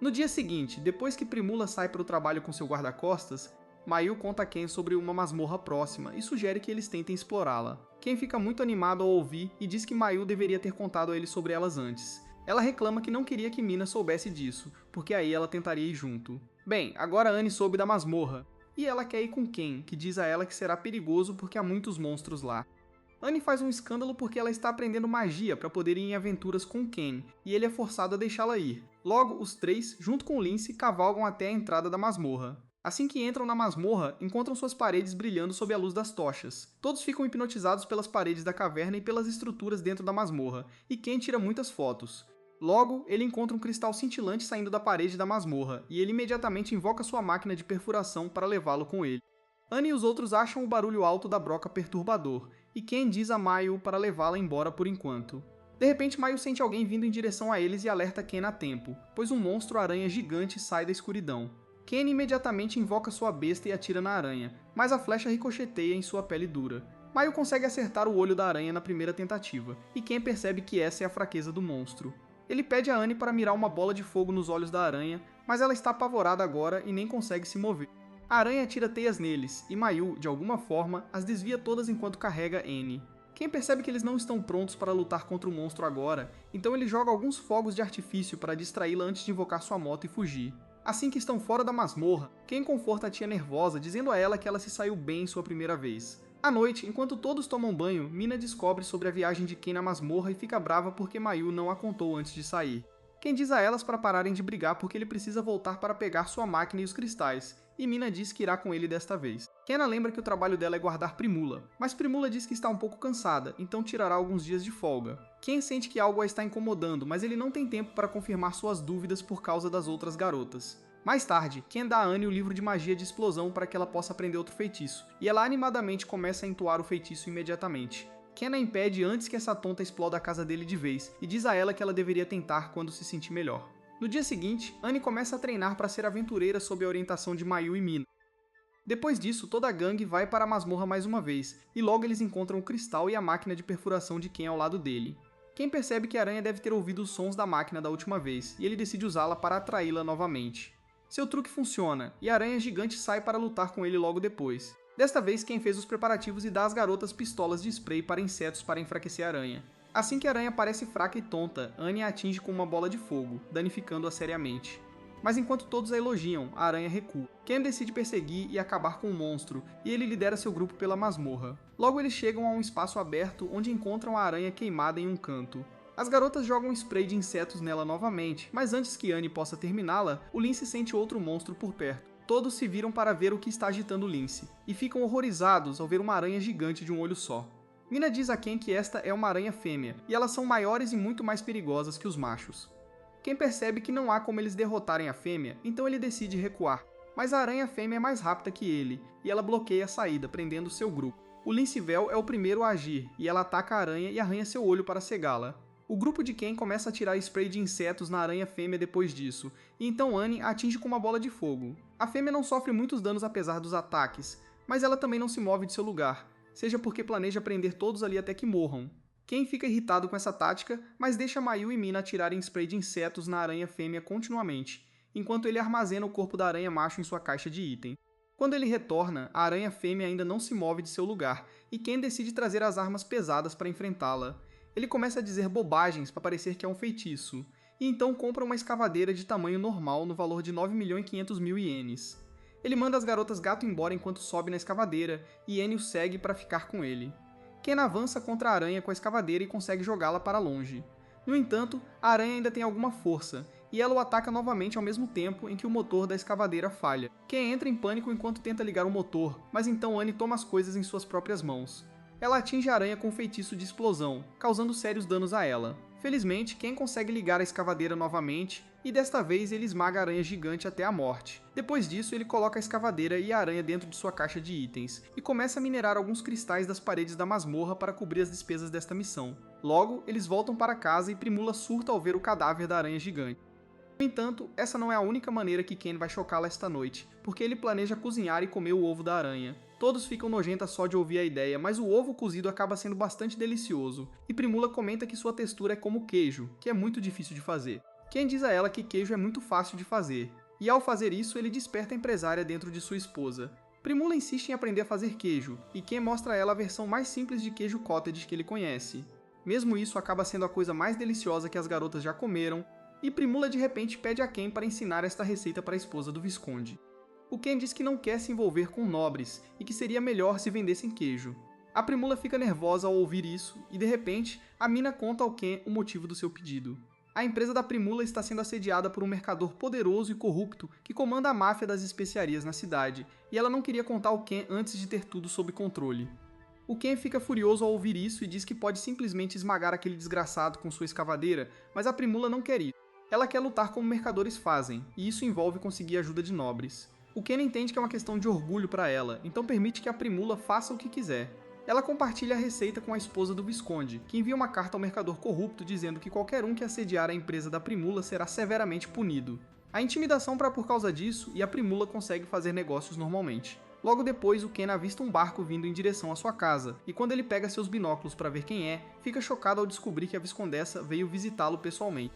No dia seguinte, depois que Primula sai para o trabalho com seu guarda-costas, Mayu conta a Ken sobre uma masmorra próxima e sugere que eles tentem explorá-la. Ken fica muito animado ao ouvir e diz que Mayu deveria ter contado a ele sobre elas antes. Ela reclama que não queria que Mina soubesse disso, porque aí ela tentaria ir junto. Bem, agora Annie soube da masmorra, e ela quer ir com Ken, que diz a ela que será perigoso porque há muitos monstros lá. Annie faz um escândalo porque ela está aprendendo magia para poder ir em aventuras com Ken, e ele é forçado a deixá-la ir. Logo, os três, junto com Lince, cavalgam até a entrada da masmorra. Assim que entram na masmorra, encontram suas paredes brilhando sob a luz das tochas. Todos ficam hipnotizados pelas paredes da caverna e pelas estruturas dentro da masmorra, e Ken tira muitas fotos. Logo, ele encontra um cristal cintilante saindo da parede da masmorra, e ele imediatamente invoca sua máquina de perfuração para levá-lo com ele. Annie e os outros acham o barulho alto da broca perturbador, e Ken diz a Mayu para levá-la embora por enquanto. De repente, Mayu sente alguém vindo em direção a eles e alerta Ken a tempo, pois um monstro-aranha gigante sai da escuridão. Ken imediatamente invoca sua besta e atira na aranha, mas a flecha ricocheteia em sua pele dura. Mayu consegue acertar o olho da aranha na primeira tentativa, e Ken percebe que essa é a fraqueza do monstro. Ele pede a Annie para mirar uma bola de fogo nos olhos da aranha, mas ela está apavorada agora e nem consegue se mover. A aranha atira teias neles, e Mayu, de alguma forma, as desvia todas enquanto carrega Annie. Ken percebe que eles não estão prontos para lutar contra o monstro agora, então ele joga alguns fogos de artifício para distraí-la antes de invocar sua moto e fugir. Assim que estão fora da masmorra, Ken conforta a tia nervosa, dizendo a ela que ela se saiu bem em sua primeira vez. À noite, enquanto todos tomam banho, Mina descobre sobre a viagem de Ken na masmorra e fica brava porque Mayu não a contou antes de sair. Ken diz a elas para pararem de brigar porque ele precisa voltar para pegar sua máquina e os cristais, e Mina diz que irá com ele desta vez. Kenna lembra que o trabalho dela é guardar Primula, mas Primula diz que está um pouco cansada, então tirará alguns dias de folga. Ken sente que algo a está incomodando, mas ele não tem tempo para confirmar suas dúvidas por causa das outras garotas. Mais tarde, Ken dá a Annie o livro de magia de explosão para que ela possa aprender outro feitiço, e ela animadamente começa a entoar o feitiço imediatamente. Ken a impede antes que essa tonta exploda a casa dele de vez, e diz a ela que ela deveria tentar quando se sentir melhor. No dia seguinte, Annie começa a treinar para ser aventureira sob a orientação de Mayu e Mina. Depois disso, toda a gangue vai para a masmorra mais uma vez, e logo eles encontram o cristal e a máquina de perfuração de Ken ao lado dele. Ken percebe que a aranha deve ter ouvido os sons da máquina da última vez, e ele decide usá-la para atraí-la novamente. Seu truque funciona, e a aranha gigante sai para lutar com ele logo depois. Desta vez, Ken fez os preparativos e dá às garotas pistolas de spray para insetos para enfraquecer a aranha. Assim que a aranha parece fraca e tonta, Annie a atinge com uma bola de fogo, danificando-a seriamente. Mas enquanto todos a elogiam, a aranha recua. Ken decide perseguir e acabar com o monstro, e ele lidera seu grupo pela masmorra. Logo eles chegam a um espaço aberto onde encontram a aranha queimada em um canto. As garotas jogam spray de insetos nela novamente, mas antes que Annie possa terminá-la, o Lince sente outro monstro por perto. Todos se viram para ver o que está agitando o Lince, e ficam horrorizados ao ver uma aranha gigante de um olho só. Mina diz a Ken que esta é uma aranha fêmea, e elas são maiores e muito mais perigosas que os machos. Ken percebe que não há como eles derrotarem a fêmea, então ele decide recuar. Mas a aranha fêmea é mais rápida que ele, e ela bloqueia a saída, prendendo seu grupo. O Lince Vel é o primeiro a agir, e ela ataca a aranha e arranha seu olho para cegá-la. O grupo de Ken começa a tirar spray de insetos na aranha fêmea depois disso, e então Annie a atinge com uma bola de fogo. A fêmea não sofre muitos danos apesar dos ataques, mas ela também não se move de seu lugar, seja porque planeja prender todos ali até que morram. Ken fica irritado com essa tática, mas deixa Mayu e Mina atirarem spray de insetos na aranha fêmea continuamente, enquanto ele armazena o corpo da aranha macho em sua caixa de item. Quando ele retorna, a aranha fêmea ainda não se move de seu lugar, e Ken decide trazer as armas pesadas para enfrentá-la. Ele começa a dizer bobagens para parecer que é um feitiço, e então compra uma escavadeira de tamanho normal no valor de 9.500.000 ienes. Ele manda as garotas gato embora enquanto sobe na escavadeira, e Annie o segue para ficar com ele. Ken avança contra a aranha com a escavadeira e consegue jogá-la para longe. No entanto, a aranha ainda tem alguma força, e ela o ataca novamente ao mesmo tempo em que o motor da escavadeira falha. Ken entra em pânico enquanto tenta ligar o motor, mas então Annie toma as coisas em suas próprias mãos. Ela atinge a aranha com um feitiço de explosão, causando sérios danos a ela. Felizmente, Ken consegue ligar a escavadeira novamente, e desta vez ele esmaga a aranha gigante até a morte. Depois disso, ele coloca a escavadeira e a aranha dentro de sua caixa de itens, e começa a minerar alguns cristais das paredes da masmorra para cobrir as despesas desta missão. Logo, eles voltam para casa e Primula surta ao ver o cadáver da aranha gigante. No entanto, essa não é a única maneira que Ken vai chocá-la esta noite, porque ele planeja cozinhar e comer o ovo da aranha. Todos ficam nojentas só de ouvir a ideia, mas o ovo cozido acaba sendo bastante delicioso, e Primula comenta que sua textura é como queijo, que é muito difícil de fazer. Ken diz a ela que queijo é muito fácil de fazer, e ao fazer isso ele desperta a empresária dentro de sua esposa. Primula insiste em aprender a fazer queijo, e Ken mostra a ela a versão mais simples de queijo cottage que ele conhece. Mesmo isso acaba sendo a coisa mais deliciosa que as garotas já comeram, e Primula de repente pede a Ken para ensinar esta receita para a esposa do Visconde. O Ken diz que não quer se envolver com nobres e que seria melhor se vendessem queijo. A Primula fica nervosa ao ouvir isso e de repente a mina conta ao Ken o motivo do seu pedido. A empresa da Primula está sendo assediada por um mercador poderoso e corrupto que comanda a máfia das especiarias na cidade, e ela não queria contar ao Ken antes de ter tudo sob controle. O Ken fica furioso ao ouvir isso e diz que pode simplesmente esmagar aquele desgraçado com sua escavadeira, mas a Primula não quer isso. Ela quer lutar como mercadores fazem, e isso envolve conseguir ajuda de nobres. O Ken entende que é uma questão de orgulho para ela, então permite que a Primula faça o que quiser. Ela compartilha a receita com a esposa do Visconde, que envia uma carta ao mercador corrupto dizendo que qualquer um que assediar a empresa da Primula será severamente punido. A intimidação para por causa disso, e a Primula consegue fazer negócios normalmente. Logo depois, o Ken avista um barco vindo em direção à sua casa, e quando ele pega seus binóculos para ver quem é, fica chocado ao descobrir que a Viscondessa veio visitá-lo pessoalmente.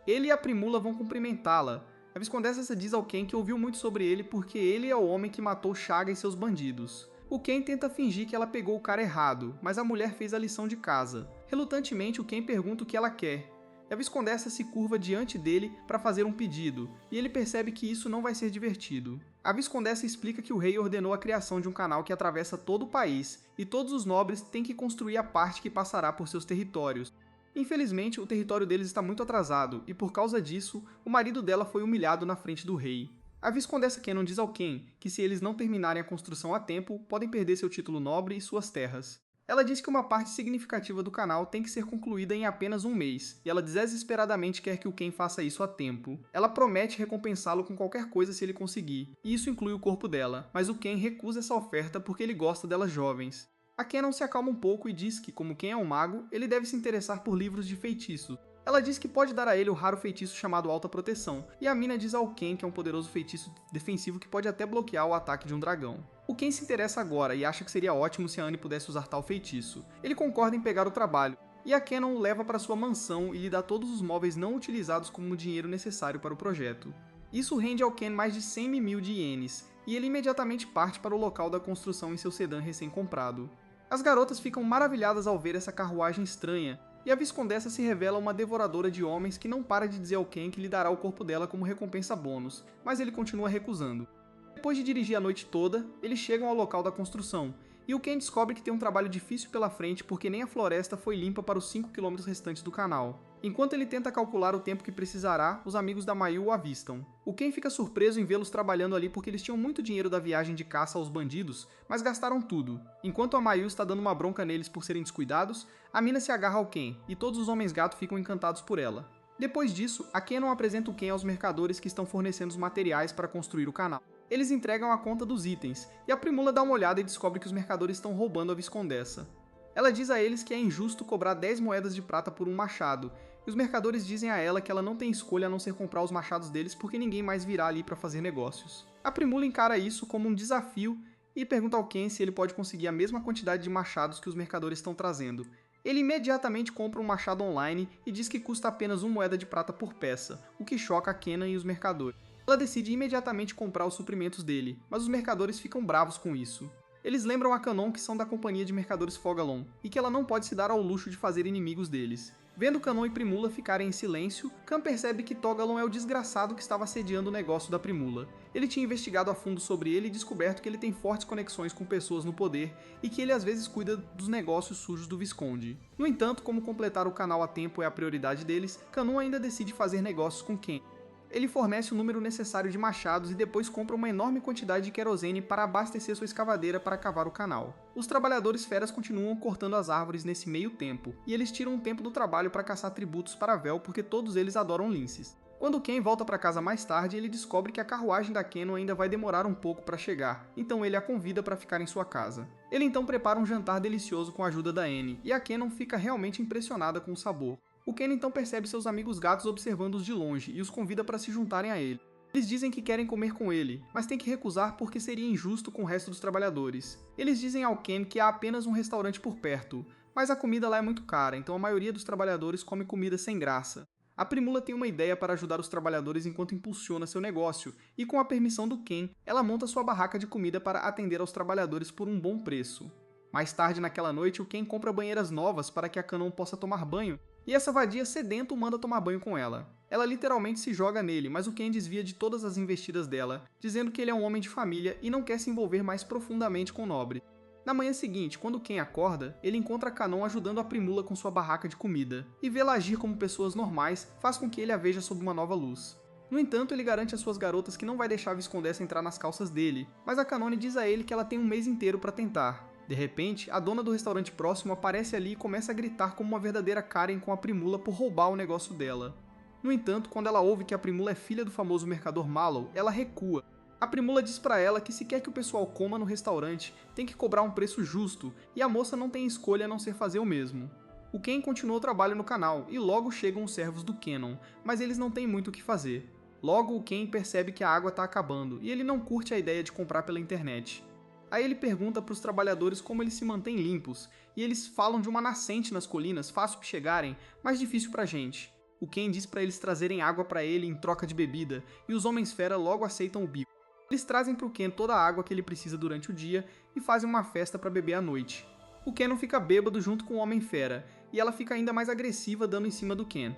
Ele e a Primula vão cumprimentá-la. A Viscondessa diz ao Ken que ouviu muito sobre ele porque ele é o homem que matou Chaga e seus bandidos. O Ken tenta fingir que ela pegou o cara errado, mas a mulher fez a lição de casa. Relutantemente, o Ken pergunta o que ela quer. E a Viscondessa se curva diante dele para fazer um pedido, e ele percebe que isso não vai ser divertido. A Viscondessa explica que o rei ordenou a criação de um canal que atravessa todo o país, e todos os nobres têm que construir a parte que passará por seus territórios. Infelizmente, o território deles está muito atrasado, e por causa disso, o marido dela foi humilhado na frente do rei. A Viscondessa Cannon diz ao Ken que se eles não terminarem a construção a tempo, podem perder seu título nobre e suas terras. Ela diz que uma parte significativa do canal tem que ser concluída em apenas um mês, e ela desesperadamente quer que o Ken faça isso a tempo. Ela promete recompensá-lo com qualquer coisa se ele conseguir, e isso inclui o corpo dela, mas o Ken recusa essa oferta porque ele gosta delas jovens. A Cannon se acalma um pouco e diz que, como Ken é um mago, ele deve se interessar por livros de feitiço. Ela diz que pode dar a ele o raro feitiço chamado Alta Proteção, e a mina diz ao Ken que é um poderoso feitiço defensivo que pode até bloquear o ataque de um dragão. O Ken se interessa agora e acha que seria ótimo se a Annie pudesse usar tal feitiço. Ele concorda em pegar o trabalho, e a Cannon o leva para sua mansão e lhe dá todos os móveis não utilizados como o dinheiro necessário para o projeto. Isso rende ao Ken mais de 100.000 de ienes, e ele imediatamente parte para o local da construção em seu sedã recém-comprado. As garotas ficam maravilhadas ao ver essa carruagem estranha, e a Viscondessa se revela uma devoradora de homens que não para de dizer ao Ken que lhe dará o corpo dela como recompensa bônus, mas ele continua recusando. Depois de dirigir a noite toda, eles chegam ao local da construção, e o Ken descobre que tem um trabalho difícil pela frente porque nem a floresta foi limpa para os 5 km restantes do canal. Enquanto ele tenta calcular o tempo que precisará, os amigos da Mayu o avistam. O Ken fica surpreso em vê-los trabalhando ali porque eles tinham muito dinheiro da viagem de caça aos bandidos, mas gastaram tudo. Enquanto a Mayu está dando uma bronca neles por serem descuidados, a mina se agarra ao Ken, e todos os homens-gato ficam encantados por ela. Depois disso, a Cannon apresenta o Ken aos mercadores que estão fornecendo os materiais para construir o canal. Eles entregam a conta dos itens, e a Primula dá uma olhada e descobre que os mercadores estão roubando a Viscondessa. Ela diz a eles que é injusto cobrar 10 moedas de prata por um machado, e os mercadores dizem a ela que ela não tem escolha a não ser comprar os machados deles porque ninguém mais virá ali para fazer negócios. A Primula encara isso como um desafio e pergunta ao Ken se ele pode conseguir a mesma quantidade de machados que os mercadores estão trazendo. Ele imediatamente compra um machado online e diz que custa apenas 1 moeda de prata por peça, o que choca a Cannon e os mercadores. Ela decide imediatamente comprar os suprimentos dele, mas os mercadores ficam bravos com isso. Eles lembram a Kanon que são da companhia de mercadores Fogalon, e que ela não pode se dar ao luxo de fazer inimigos deles. Vendo Kanon e Primula ficarem em silêncio, Khan percebe que Togalon é o desgraçado que estava assediando o negócio da Primula. Ele tinha investigado a fundo sobre ele e descoberto que ele tem fortes conexões com pessoas no poder e que ele às vezes cuida dos negócios sujos do Visconde. No entanto, como completar o canal a tempo é a prioridade deles, Kanon ainda decide fazer negócios com Ken. Ele fornece o número necessário de machados e depois compra uma enorme quantidade de querosene para abastecer sua escavadeira para cavar o canal. Os trabalhadores feras continuam cortando as árvores nesse meio tempo, e eles tiram um tempo do trabalho para caçar tributos para Vel porque todos eles adoram linces. Quando Ken volta para casa mais tarde, ele descobre que a carruagem da Cannon ainda vai demorar um pouco para chegar, então ele a convida para ficar em sua casa. Ele então prepara um jantar delicioso com a ajuda da Annie, e a Cannon fica realmente impressionada com o sabor. O Ken então percebe seus amigos gatos observando-os de longe e os convida para se juntarem a ele. Eles dizem que querem comer com ele, mas tem que recusar porque seria injusto com o resto dos trabalhadores. Eles dizem ao Ken que há apenas um restaurante por perto, mas a comida lá é muito cara, então a maioria dos trabalhadores come comida sem graça. A Primula tem uma ideia para ajudar os trabalhadores enquanto impulsiona seu negócio, e com a permissão do Ken, ela monta sua barraca de comida para atender aos trabalhadores por um bom preço. Mais tarde naquela noite, o Ken compra banheiras novas para que a Kanon possa tomar banho, e essa vadia sedenta o manda tomar banho com ela. Ela literalmente se joga nele, mas o Ken desvia de todas as investidas dela, dizendo que ele é um homem de família e não quer se envolver mais profundamente com o nobre. Na manhã seguinte, quando Ken acorda, ele encontra a Kanon ajudando a Primula com sua barraca de comida, e vê-la agir como pessoas normais faz com que ele a veja sob uma nova luz. No entanto, ele garante às suas garotas que não vai deixar a Viscondessa entrar nas calças dele, mas a Kanone diz a ele que ela tem um mês inteiro para tentar. De repente, a dona do restaurante próximo aparece ali e começa a gritar como uma verdadeira Karen com a Primula por roubar o negócio dela. No entanto, quando ela ouve que a Primula é filha do famoso mercador Mallow, ela recua. A Primula diz pra ela que se quer que o pessoal coma no restaurante, tem que cobrar um preço justo, e a moça não tem escolha a não ser fazer o mesmo. O Ken continua o trabalho no canal, e logo chegam os servos do Cannon, mas eles não têm muito o que fazer. Logo o Ken percebe que a água está acabando, e ele não curte a ideia de comprar pela internet. Aí ele pergunta para os trabalhadores como eles se mantêm limpos, e eles falam de uma nascente nas colinas, fácil de chegarem, mas difícil pra gente. O Ken diz para eles trazerem água para ele em troca de bebida, e os Homens-Fera logo aceitam o bico. Eles trazem para o Ken toda a água que ele precisa durante o dia e fazem uma festa para beber à noite. O Ken não fica bêbado junto com o Homem-Fera, e ela fica ainda mais agressiva dando em cima do Ken.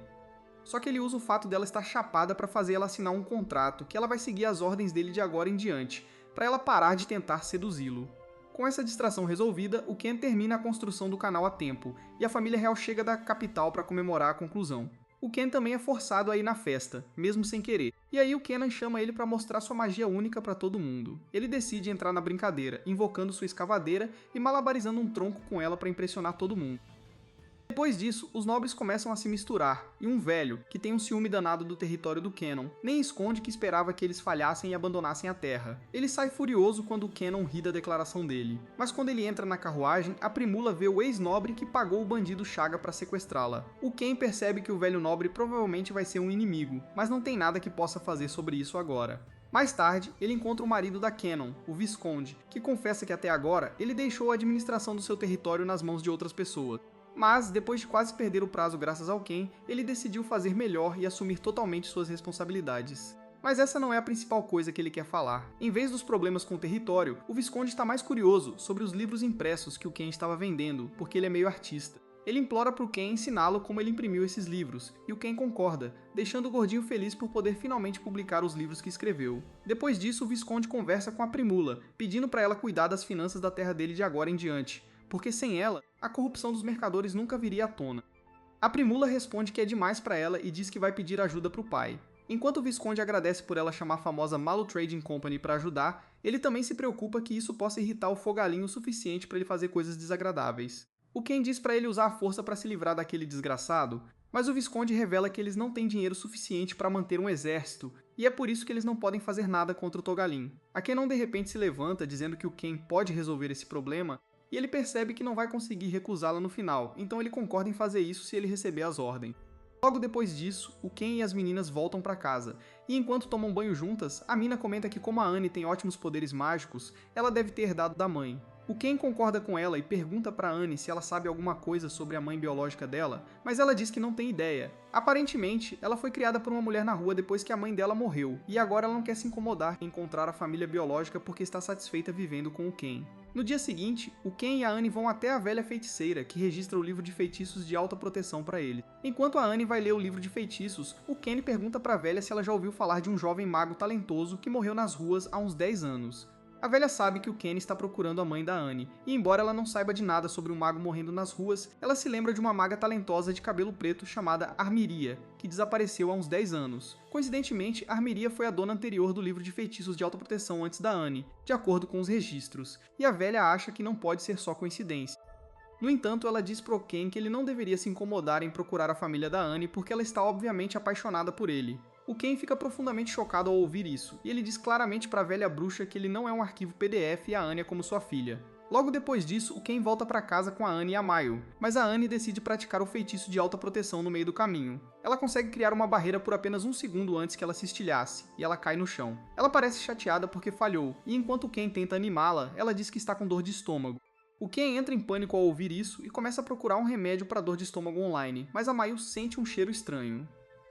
Só que ele usa o fato dela estar chapada para fazer ela assinar um contrato, que ela vai seguir as ordens dele de agora em diante, para ela parar de tentar seduzi-lo. Com essa distração resolvida, o Ken termina a construção do canal a tempo, e a família real chega da capital para comemorar a conclusão. O Ken também é forçado a ir na festa, mesmo sem querer, e aí o Kenan chama ele para mostrar sua magia única para todo mundo. Ele decide entrar na brincadeira, invocando sua escavadeira e malabarizando um tronco com ela para impressionar todo mundo. Depois disso, os nobres começam a se misturar, e um velho, que tem um ciúme danado do território do Cannon, nem esconde que esperava que eles falhassem e abandonassem a terra. Ele sai furioso quando o Cannon ri da declaração dele, mas quando ele entra na carruagem, a Primula vê o ex-nobre que pagou o bandido Chaga para sequestrá-la. O Ken percebe que o velho nobre provavelmente vai ser um inimigo, mas não tem nada que possa fazer sobre isso agora. Mais tarde, ele encontra o marido da Cannon, o Visconde, que confessa que até agora ele deixou a administração do seu território nas mãos de outras pessoas. Mas, depois de quase perder o prazo graças ao Ken, ele decidiu fazer melhor e assumir totalmente suas responsabilidades. Mas essa não é a principal coisa que ele quer falar. Em vez dos problemas com o território, o Visconde está mais curioso sobre os livros impressos que o Ken estava vendendo, porque ele é meio artista. Ele implora para o Ken ensiná-lo como ele imprimiu esses livros, e o Ken concorda, deixando o gordinho feliz por poder finalmente publicar os livros que escreveu. Depois disso, o Visconde conversa com a Primula, pedindo para ela cuidar das finanças da terra dele de agora em diante, porque sem ela, a corrupção dos mercadores nunca viria à tona. A Primula responde que é demais para ela e diz que vai pedir ajuda para o pai. Enquanto o Visconde agradece por ela chamar a famosa Mallow Trading Company para ajudar, ele também se preocupa que isso possa irritar o Fogalinho o suficiente para ele fazer coisas desagradáveis. O Ken diz para ele usar a força para se livrar daquele desgraçado, mas o Visconde revela que eles não têm dinheiro suficiente para manter um exército, e é por isso que eles não podem fazer nada contra o Togalin. A Cannon de repente se levanta dizendo que o Ken pode resolver esse problema, e ele percebe que não vai conseguir recusá-la no final, então ele concorda em fazer isso se ele receber as ordens. Logo depois disso, o Ken e as meninas voltam para casa, e enquanto tomam banho juntas, a Mina comenta que como a Annie tem ótimos poderes mágicos, ela deve ter herdado da mãe. O Ken concorda com ela e pergunta para Annie se ela sabe alguma coisa sobre a mãe biológica dela, mas ela diz que não tem ideia. Aparentemente, ela foi criada por uma mulher na rua depois que a mãe dela morreu, e agora ela não quer se incomodar em encontrar a família biológica porque está satisfeita vivendo com o Ken. No dia seguinte, o Ken e a Annie vão até a velha feiticeira, que registra o livro de feitiços de alta proteção para ele. Enquanto a Annie vai ler o livro de feitiços, o Ken pergunta para a velha se ela já ouviu falar de um jovem mago talentoso que morreu nas ruas há uns 10 anos. A velha sabe que o Ken está procurando a mãe da Annie, e embora ela não saiba de nada sobre um mago morrendo nas ruas, ela se lembra de uma maga talentosa de cabelo preto chamada Armiria, que desapareceu há uns 10 anos. Coincidentemente, Armiria foi a dona anterior do livro de feitiços de alta proteção antes da Annie, de acordo com os registros, e a velha acha que não pode ser só coincidência. No entanto, ela diz pro Ken que ele não deveria se incomodar em procurar a família da Annie porque ela está obviamente apaixonada por ele. O Ken fica profundamente chocado ao ouvir isso, e ele diz claramente para a velha bruxa que ele não é um arquivo PDF e a Annie é como sua filha. Logo depois disso, o Ken volta para casa com a Annie e a Mayu, mas a Annie decide praticar o feitiço de alta proteção no meio do caminho. Ela consegue criar uma barreira por apenas um segundo antes que ela se estilhasse, e ela cai no chão. Ela parece chateada porque falhou, e enquanto o Ken tenta animá-la, ela diz que está com dor de estômago. O Ken entra em pânico ao ouvir isso e começa a procurar um remédio para dor de estômago online, mas a Mayu sente um cheiro estranho.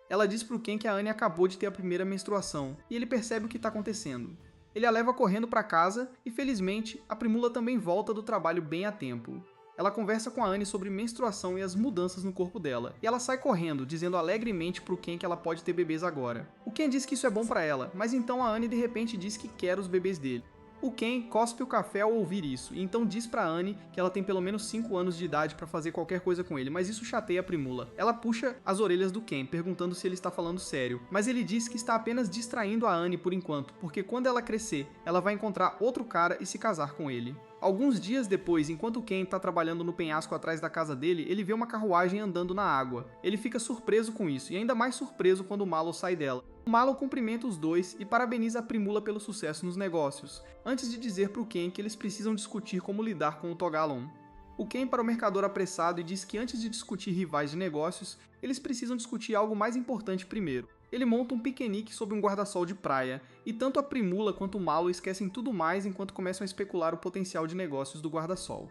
Ela diz pro Ken que a Annie acabou de ter a primeira menstruação, e ele percebe o que está acontecendo. Ele a leva correndo para casa e, felizmente, a Primula também volta do trabalho bem a tempo. Ela conversa com a Annie sobre menstruação e as mudanças no corpo dela, e ela sai correndo, dizendo alegremente pro Ken que ela pode ter bebês agora. O Ken diz que isso é bom para ela, mas então a Annie de repente diz que quer os bebês dele. O Ken cospe o café ao ouvir isso, e então diz pra Annie que ela tem pelo menos 5 anos de idade pra fazer qualquer coisa com ele, mas isso chateia a Primula. Ela puxa as orelhas do Ken, perguntando se ele está falando sério, mas ele diz que está apenas distraindo a Annie por enquanto, porque quando ela crescer, ela vai encontrar outro cara e se casar com ele. Alguns dias depois, enquanto Ken está trabalhando no penhasco atrás da casa dele, ele vê uma carruagem andando na água. Ele fica surpreso com isso, e ainda mais surpreso quando o Mallow sai dela. O Mallow cumprimenta os dois e parabeniza a Primula pelo sucesso nos negócios, antes de dizer para o Ken que eles precisam discutir como lidar com o Togalon. O Ken para o mercador apressado e diz que antes de discutir rivais de negócios, eles precisam discutir algo mais importante primeiro. Ele monta um piquenique sob um guarda-sol de praia, e tanto a Primula quanto o Mallow esquecem tudo mais enquanto começam a especular o potencial de negócios do guarda-sol.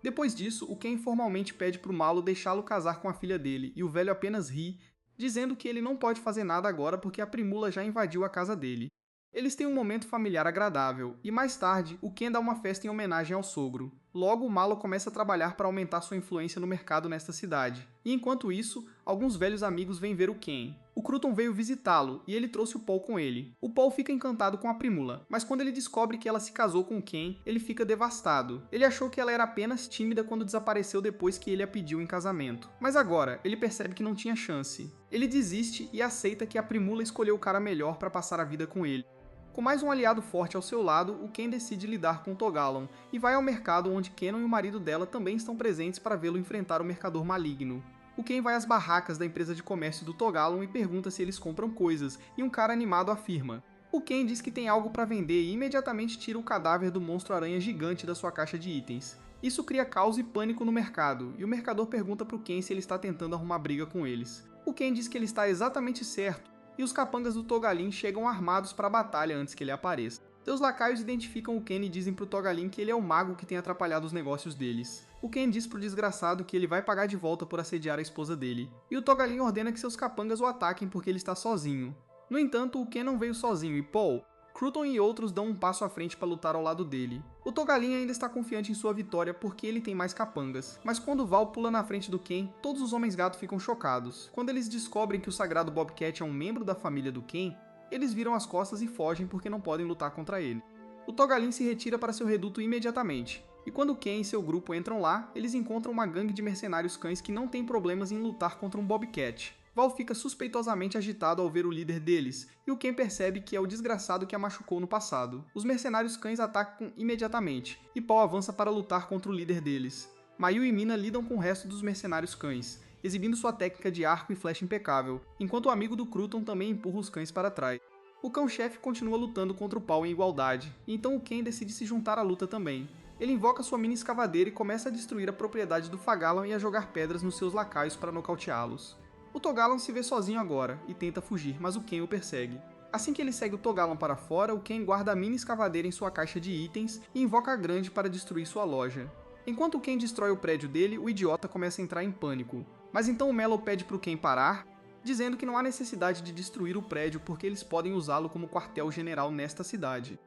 Depois disso, o Ken formalmente pede para o Mallow deixá-lo casar com a filha dele, e o velho apenas ri, dizendo que ele não pode fazer nada agora porque a Primula já invadiu a casa dele. Eles têm um momento familiar agradável, e mais tarde, o Ken dá uma festa em homenagem ao sogro. Logo, o Mallow começa a trabalhar para aumentar sua influência no mercado nesta cidade. E enquanto isso, alguns velhos amigos vêm ver o Ken. O Cruton veio visitá-lo, e ele trouxe o Paul com ele. O Paul fica encantado com a Primula, mas quando ele descobre que ela se casou com o Ken, ele fica devastado. Ele achou que ela era apenas tímida quando desapareceu depois que ele a pediu em casamento. Mas agora, ele percebe que não tinha chance. Ele desiste e aceita que a Primula escolheu o cara melhor para passar a vida com ele. Com mais um aliado forte ao seu lado, o Ken decide lidar com Togalon, e vai ao mercado onde Kenon e o marido dela também estão presentes para vê-lo enfrentar o mercador maligno. O Ken vai às barracas da empresa de comércio do Togalon e pergunta se eles compram coisas, e um cara animado afirma. O Ken diz que tem algo para vender e imediatamente tira o cadáver do monstro-aranha gigante da sua caixa de itens. Isso cria caos e pânico no mercado, e o mercador pergunta para o Ken se ele está tentando arrumar briga com eles. O Ken diz que ele está exatamente certo, e os capangas do Togalin chegam armados para a batalha antes que ele apareça. Seus lacaios identificam o Ken e dizem pro Togalin que ele é o mago que tem atrapalhado os negócios deles. O Ken diz pro desgraçado que ele vai pagar de volta por assediar a esposa dele, e o Togalin ordena que seus capangas o ataquem porque ele está sozinho. No entanto, o Ken não veio sozinho e Paul, Cruton e outros dão um passo à frente para lutar ao lado dele. O Togalin ainda está confiante em sua vitória porque ele tem mais capangas, mas quando Val pula na frente do Ken, todos os Homens-Gato ficam chocados. Quando eles descobrem que o sagrado Bobcat é um membro da família do Ken, eles viram as costas e fogem porque não podem lutar contra ele. O Togalin se retira para seu reduto imediatamente, e quando Ken e seu grupo entram lá, eles encontram uma gangue de mercenários cães que não tem problemas em lutar contra um Bobcat. Val fica suspeitosamente agitado ao ver o líder deles, e o Ken percebe que é o desgraçado que a machucou no passado. Os mercenários cães atacam imediatamente, e Paul avança para lutar contra o líder deles. Mayu e Mina lidam com o resto dos mercenários cães, exibindo sua técnica de arco e flecha impecável, enquanto o amigo do Cruton também empurra os cães para trás. O cão-chefe continua lutando contra o Paul em igualdade, e então o Ken decide se juntar à luta também. Ele invoca sua mini escavadeira e começa a destruir a propriedade do Fagalan e a jogar pedras nos seus lacaios para nocauteá-los. O Togalon se vê sozinho agora e tenta fugir, mas o Ken o persegue. Assim que ele segue o Togalon para fora, o Ken guarda a mini escavadeira em sua caixa de itens e invoca a Grande para destruir sua loja. Enquanto o Ken destrói o prédio dele, o idiota começa a entrar em pânico. Mas então o Mallow pede para o Ken parar, dizendo que não há necessidade de destruir o prédio porque eles podem usá-lo como quartel-general nesta cidade.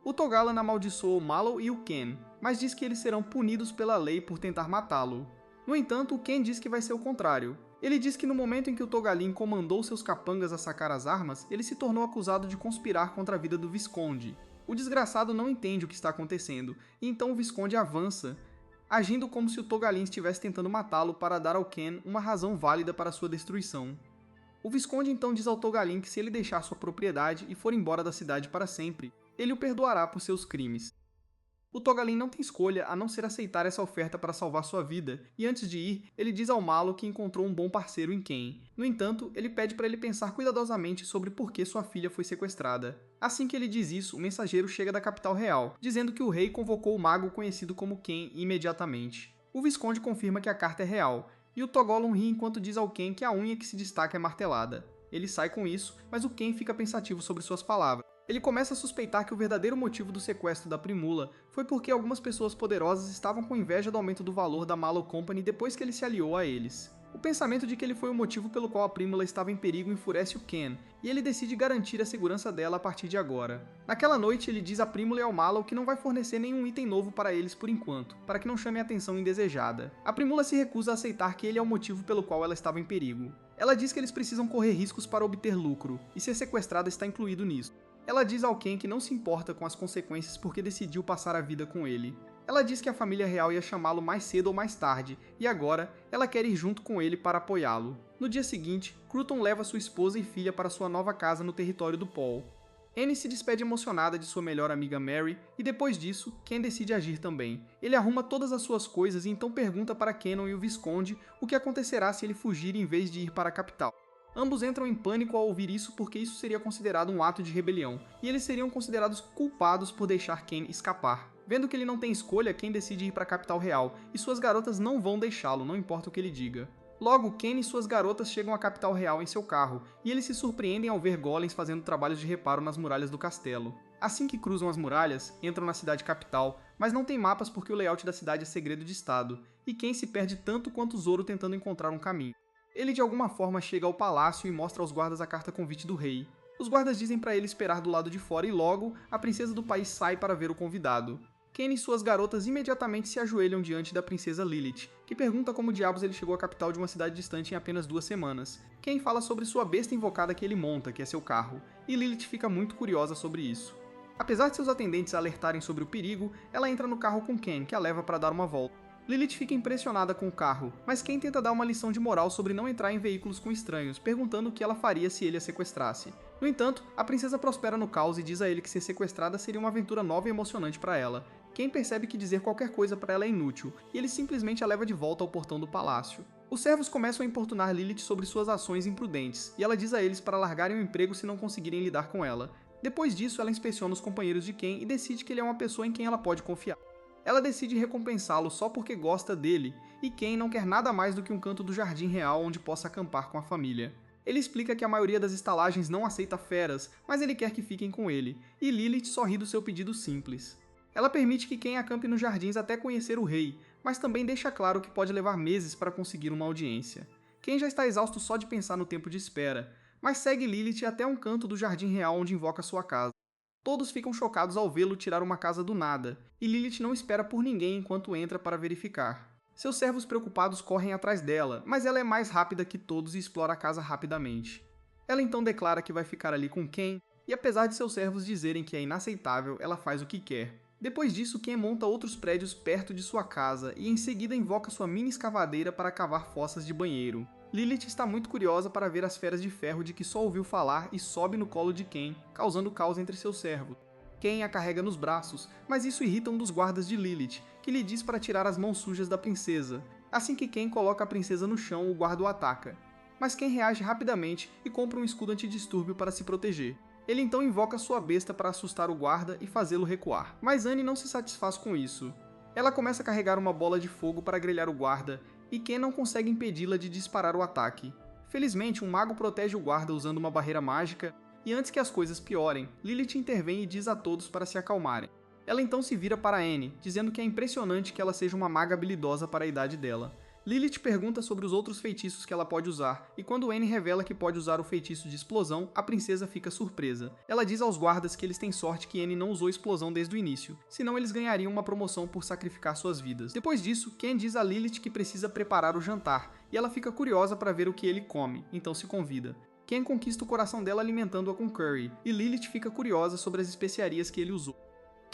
O Togalan amaldiçoou Mallow e o Ken, mas diz que eles serão punidos pela lei por tentar matá-lo. No entanto, o Ken diz que vai ser o contrário. Ele diz que no momento em que o Togalin comandou seus capangas a sacar as armas, ele se tornou acusado de conspirar contra a vida do Visconde. O desgraçado não entende o que está acontecendo, e então o Visconde avança, agindo como se o Togalin estivesse tentando matá-lo para dar ao Ken uma razão válida para sua destruição. O Visconde então diz ao Togalin que se ele deixar sua propriedade e for embora da cidade para sempre, ele o perdoará por seus crimes. O Togalin não tem escolha a não ser aceitar essa oferta para salvar sua vida, e antes de ir, ele diz ao Mallow que encontrou um bom parceiro em Ken. No entanto, ele pede para ele pensar cuidadosamente sobre por que sua filha foi sequestrada. Assim que ele diz isso, o mensageiro chega da capital real, dizendo que o rei convocou o mago conhecido como Ken imediatamente. O Visconde confirma que a carta é real, e o Togollum ri enquanto diz ao Ken que a unha que se destaca é martelada. Ele sai com isso, mas o Ken fica pensativo sobre suas palavras. Ele começa a suspeitar que o verdadeiro motivo do sequestro da Primula foi porque algumas pessoas poderosas estavam com inveja do aumento do valor da Mallow Company depois que ele se aliou a eles. O pensamento de que ele foi o motivo pelo qual a Primula estava em perigo enfurece o Ken, e ele decide garantir a segurança dela a partir de agora. Naquela noite, ele diz a Primula e ao Mallow que não vai fornecer nenhum item novo para eles por enquanto, para que não chame a atenção indesejada. A Primula se recusa a aceitar que ele é o motivo pelo qual ela estava em perigo. Ela diz que eles precisam correr riscos para obter lucro, e ser sequestrada está incluído nisso. Ela diz ao Ken que não se importa com as consequências porque decidiu passar a vida com ele. Ela diz que a família real ia chamá-lo mais cedo ou mais tarde, e agora ela quer ir junto com ele para apoiá-lo. No dia seguinte, Cruton leva sua esposa e filha para sua nova casa no território do Paul. Annie se despede emocionada de sua melhor amiga Mary, e depois disso, Ken decide agir também. Ele arruma todas as suas coisas e então pergunta para Kenon e o Visconde o que acontecerá se ele fugir em vez de ir para a capital. Ambos entram em pânico ao ouvir isso porque isso seria considerado um ato de rebelião, e eles seriam considerados culpados por deixar Ken escapar. Vendo que ele não tem escolha, Ken decide ir para a capital real, e suas garotas não vão deixá-lo, não importa o que ele diga. Logo, Ken e suas garotas chegam à capital real em seu carro, e eles se surpreendem ao ver golems fazendo trabalhos de reparo nas muralhas do castelo. Assim que cruzam as muralhas, entram na cidade capital, mas não tem mapas porque o layout da cidade é segredo de estado, e Ken se perde tanto quanto Zoro tentando encontrar um caminho. Ele de alguma forma chega ao palácio e mostra aos guardas a carta convite do rei. Os guardas dizem para ele esperar do lado de fora e logo, a princesa do país sai para ver o convidado. Ken e suas garotas imediatamente se ajoelham diante da princesa Lilith, que pergunta como diabos ele chegou à capital de uma cidade distante em apenas 2 semanas. Ken fala sobre sua besta invocada que ele monta, que é seu carro, e Lilith fica muito curiosa sobre isso. Apesar de seus atendentes alertarem sobre o perigo, ela entra no carro com Ken, que a leva para dar uma volta. Lilith fica impressionada com o carro, mas Ken tenta dar uma lição de moral sobre não entrar em veículos com estranhos, perguntando o que ela faria se ele a sequestrasse. No entanto, a princesa prospera no caos e diz a ele que ser sequestrada seria uma aventura nova e emocionante para ela. Ken percebe que dizer qualquer coisa para ela é inútil, e ele simplesmente a leva de volta ao portão do palácio. Os servos começam a importunar Lilith sobre suas ações imprudentes, e ela diz a eles para largarem o emprego se não conseguirem lidar com ela. Depois disso, ela inspeciona os companheiros de Ken e decide que ele é uma pessoa em quem ela pode confiar. Ela decide recompensá-lo só porque gosta dele, e Ken não quer nada mais do que um canto do jardim real onde possa acampar com a família. Ele explica que a maioria das estalagens não aceita feras, mas ele quer que fiquem com ele, e Lilith sorri do seu pedido simples. Ela permite que Ken acampe nos jardins até conhecer o rei, mas também deixa claro que pode levar meses para conseguir uma audiência. Ken já está exausto só de pensar no tempo de espera, mas segue Lilith até um canto do jardim real onde invoca sua casa. Todos ficam chocados ao vê-lo tirar uma casa do nada, e Lilith não espera por ninguém enquanto entra para verificar. Seus servos preocupados correm atrás dela, mas ela é mais rápida que todos e explora a casa rapidamente. Ela então declara que vai ficar ali com Ken, e apesar de seus servos dizerem que é inaceitável, ela faz o que quer. Depois disso, Ken monta outros prédios perto de sua casa e em seguida invoca sua mini escavadeira para cavar fossas de banheiro. Lilith está muito curiosa para ver as feras de ferro de que só ouviu falar e sobe no colo de Ken, causando caos entre seus servos. Ken a carrega nos braços, mas isso irrita um dos guardas de Lilith, que lhe diz para tirar as mãos sujas da princesa. Assim que Ken coloca a princesa no chão, o guarda o ataca. Mas Ken reage rapidamente e compra um escudo antidistúrbio para se proteger. Ele então invoca sua besta para assustar o guarda e fazê-lo recuar. Mas Annie não se satisfaz com isso. Ela começa a carregar uma bola de fogo para grelhar o guarda, e Ken não consegue impedi-la de disparar o ataque. Felizmente, um mago protege o guarda usando uma barreira mágica, e antes que as coisas piorem, Lilith intervém e diz a todos para se acalmarem. Ela então se vira para Annie, dizendo que é impressionante que ela seja uma maga habilidosa para a idade dela. Lilith pergunta sobre os outros feitiços que ela pode usar, e quando Anne revela que pode usar o feitiço de explosão, a princesa fica surpresa. Ela diz aos guardas que eles têm sorte que Anne não usou explosão desde o início, senão eles ganhariam uma promoção por sacrificar suas vidas. Depois disso, Ken diz a Lilith que precisa preparar o jantar, e ela fica curiosa para ver o que ele come, então se convida. Ken conquista o coração dela alimentando-a com curry, e Lilith fica curiosa sobre as especiarias que ele usou.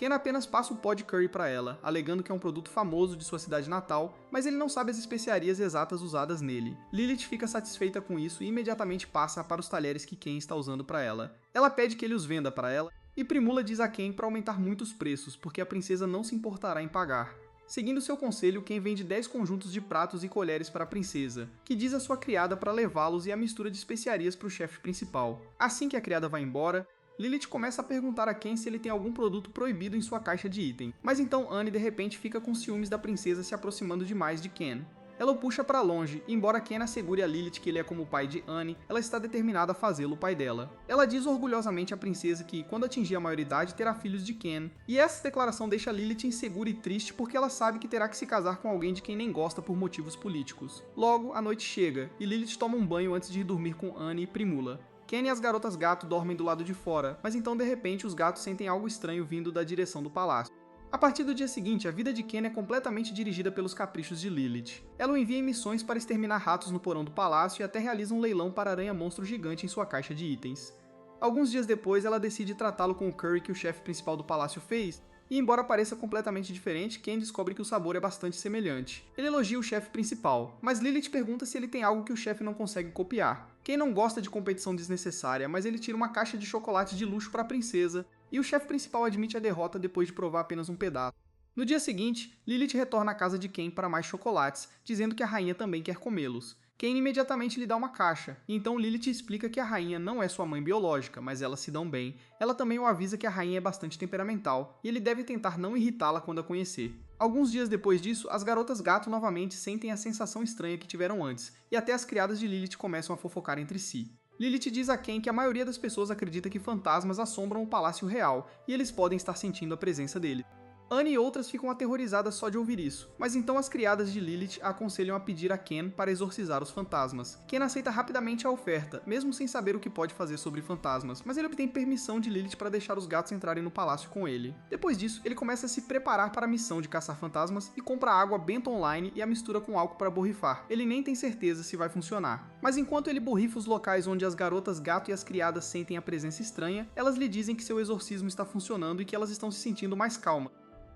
Ken apenas passa o pó de curry para ela, alegando que é um produto famoso de sua cidade natal, mas ele não sabe as especiarias exatas usadas nele. Lilith fica satisfeita com isso e imediatamente passa para os talheres que Ken está usando para ela. Ela pede que ele os venda para ela, e Primula diz a Ken para aumentar muito os preços, porque a princesa não se importará em pagar. Seguindo seu conselho, Ken vende 10 conjuntos de pratos e colheres para a princesa, que diz a sua criada para levá-los e a mistura de especiarias para o chefe principal. Assim que a criada vai embora, Lilith começa a perguntar a Ken se ele tem algum produto proibido em sua caixa de item, mas então Anne de repente fica com ciúmes da princesa se aproximando demais de Ken. Ela o puxa para longe, e embora Ken assegure a Lilith que ele é como o pai de Anne, ela está determinada a fazê-lo o pai dela. Ela diz orgulhosamente à princesa que, quando atingir a maioridade, terá filhos de Ken, e essa declaração deixa Lilith insegura e triste porque ela sabe que terá que se casar com alguém de quem nem gosta por motivos políticos. Logo, a noite chega, e Lilith toma um banho antes de ir dormir com Anne e Primula. Ken e as garotas gato dormem do lado de fora, mas então de repente os gatos sentem algo estranho vindo da direção do palácio. A partir do dia seguinte, a vida de Ken é completamente dirigida pelos caprichos de Lilith. Ela o envia em missões para exterminar ratos no porão do palácio e até realiza um leilão para aranha-monstro gigante em sua caixa de itens. Alguns dias depois, ela decide tratá-lo com o curry que o chefe principal do palácio fez, e embora pareça completamente diferente, Ken descobre que o sabor é bastante semelhante. Ele elogia o chefe principal, mas Lilith pergunta se ele tem algo que o chefe não consegue copiar. Ken não gosta de competição desnecessária, mas ele tira uma caixa de chocolates de luxo para a princesa, e o chefe principal admite a derrota depois de provar apenas um pedaço. No dia seguinte, Lilith retorna à casa de Ken para mais chocolates, dizendo que a rainha também quer comê-los. Ken imediatamente lhe dá uma caixa, e então Lilith explica que a rainha não é sua mãe biológica, mas elas se dão bem. Ela também o avisa que a rainha é bastante temperamental, e ele deve tentar não irritá-la quando a conhecer. Alguns dias depois disso, as garotas gato novamente sentem a sensação estranha que tiveram antes, e até as criadas de Lilith começam a fofocar entre si. Lilith diz a Ken que a maioria das pessoas acredita que fantasmas assombram o palácio real, e eles podem estar sentindo a presença dele. Anne e outras ficam aterrorizadas só de ouvir isso, mas então as criadas de Lilith a aconselham a pedir a Ken para exorcizar os fantasmas. Ken aceita rapidamente a oferta, mesmo sem saber o que pode fazer sobre fantasmas, mas ele obtém permissão de Lilith para deixar os gatos entrarem no palácio com ele. Depois disso, ele começa a se preparar para a missão de caçar fantasmas e compra água benta online e a mistura com álcool para borrifar. Ele nem tem certeza se vai funcionar. Mas enquanto ele borrifa os locais onde as garotas gato e as criadas sentem a presença estranha, elas lhe dizem que seu exorcismo está funcionando e que elas estão se sentindo mais calmas.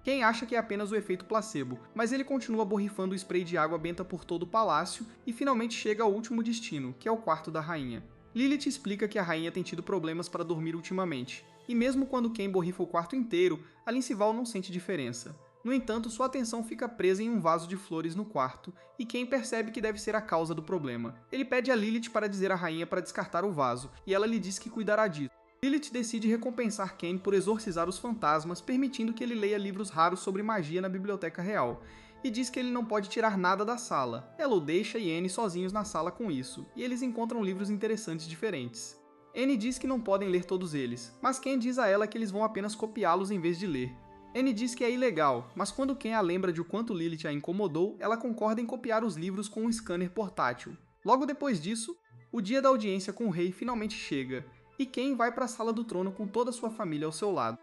Ken acha que é apenas o efeito placebo, mas ele continua borrifando o spray de água benta por todo o palácio e finalmente chega ao último destino, que é o quarto da rainha. Lilith explica que a rainha tem tido problemas para dormir ultimamente, e mesmo quando Ken borrifa o quarto inteiro, a Lincival não sente diferença. No entanto, sua atenção fica presa em um vaso de flores no quarto, e Ken percebe que deve ser a causa do problema. Ele pede a Lilith para dizer à rainha para descartar o vaso, e ela lhe diz que cuidará disso. Lilith decide recompensar Ken por exorcizar os fantasmas, permitindo que ele leia livros raros sobre magia na Biblioteca Real, e diz que ele não pode tirar nada da sala. Ela o deixa e Anne sozinhos na sala com isso, e eles encontram livros interessantes diferentes. Anne diz que não podem ler todos eles, mas Ken diz a ela que eles vão apenas copiá-los em vez de ler. Anne diz que é ilegal, mas quando Ken a lembra de o quanto Lilith a incomodou, ela concorda em copiar os livros com um scanner portátil. Logo depois disso, o dia da audiência com o rei finalmente chega, e Ken vai para a sala do trono com toda a sua família ao seu lado.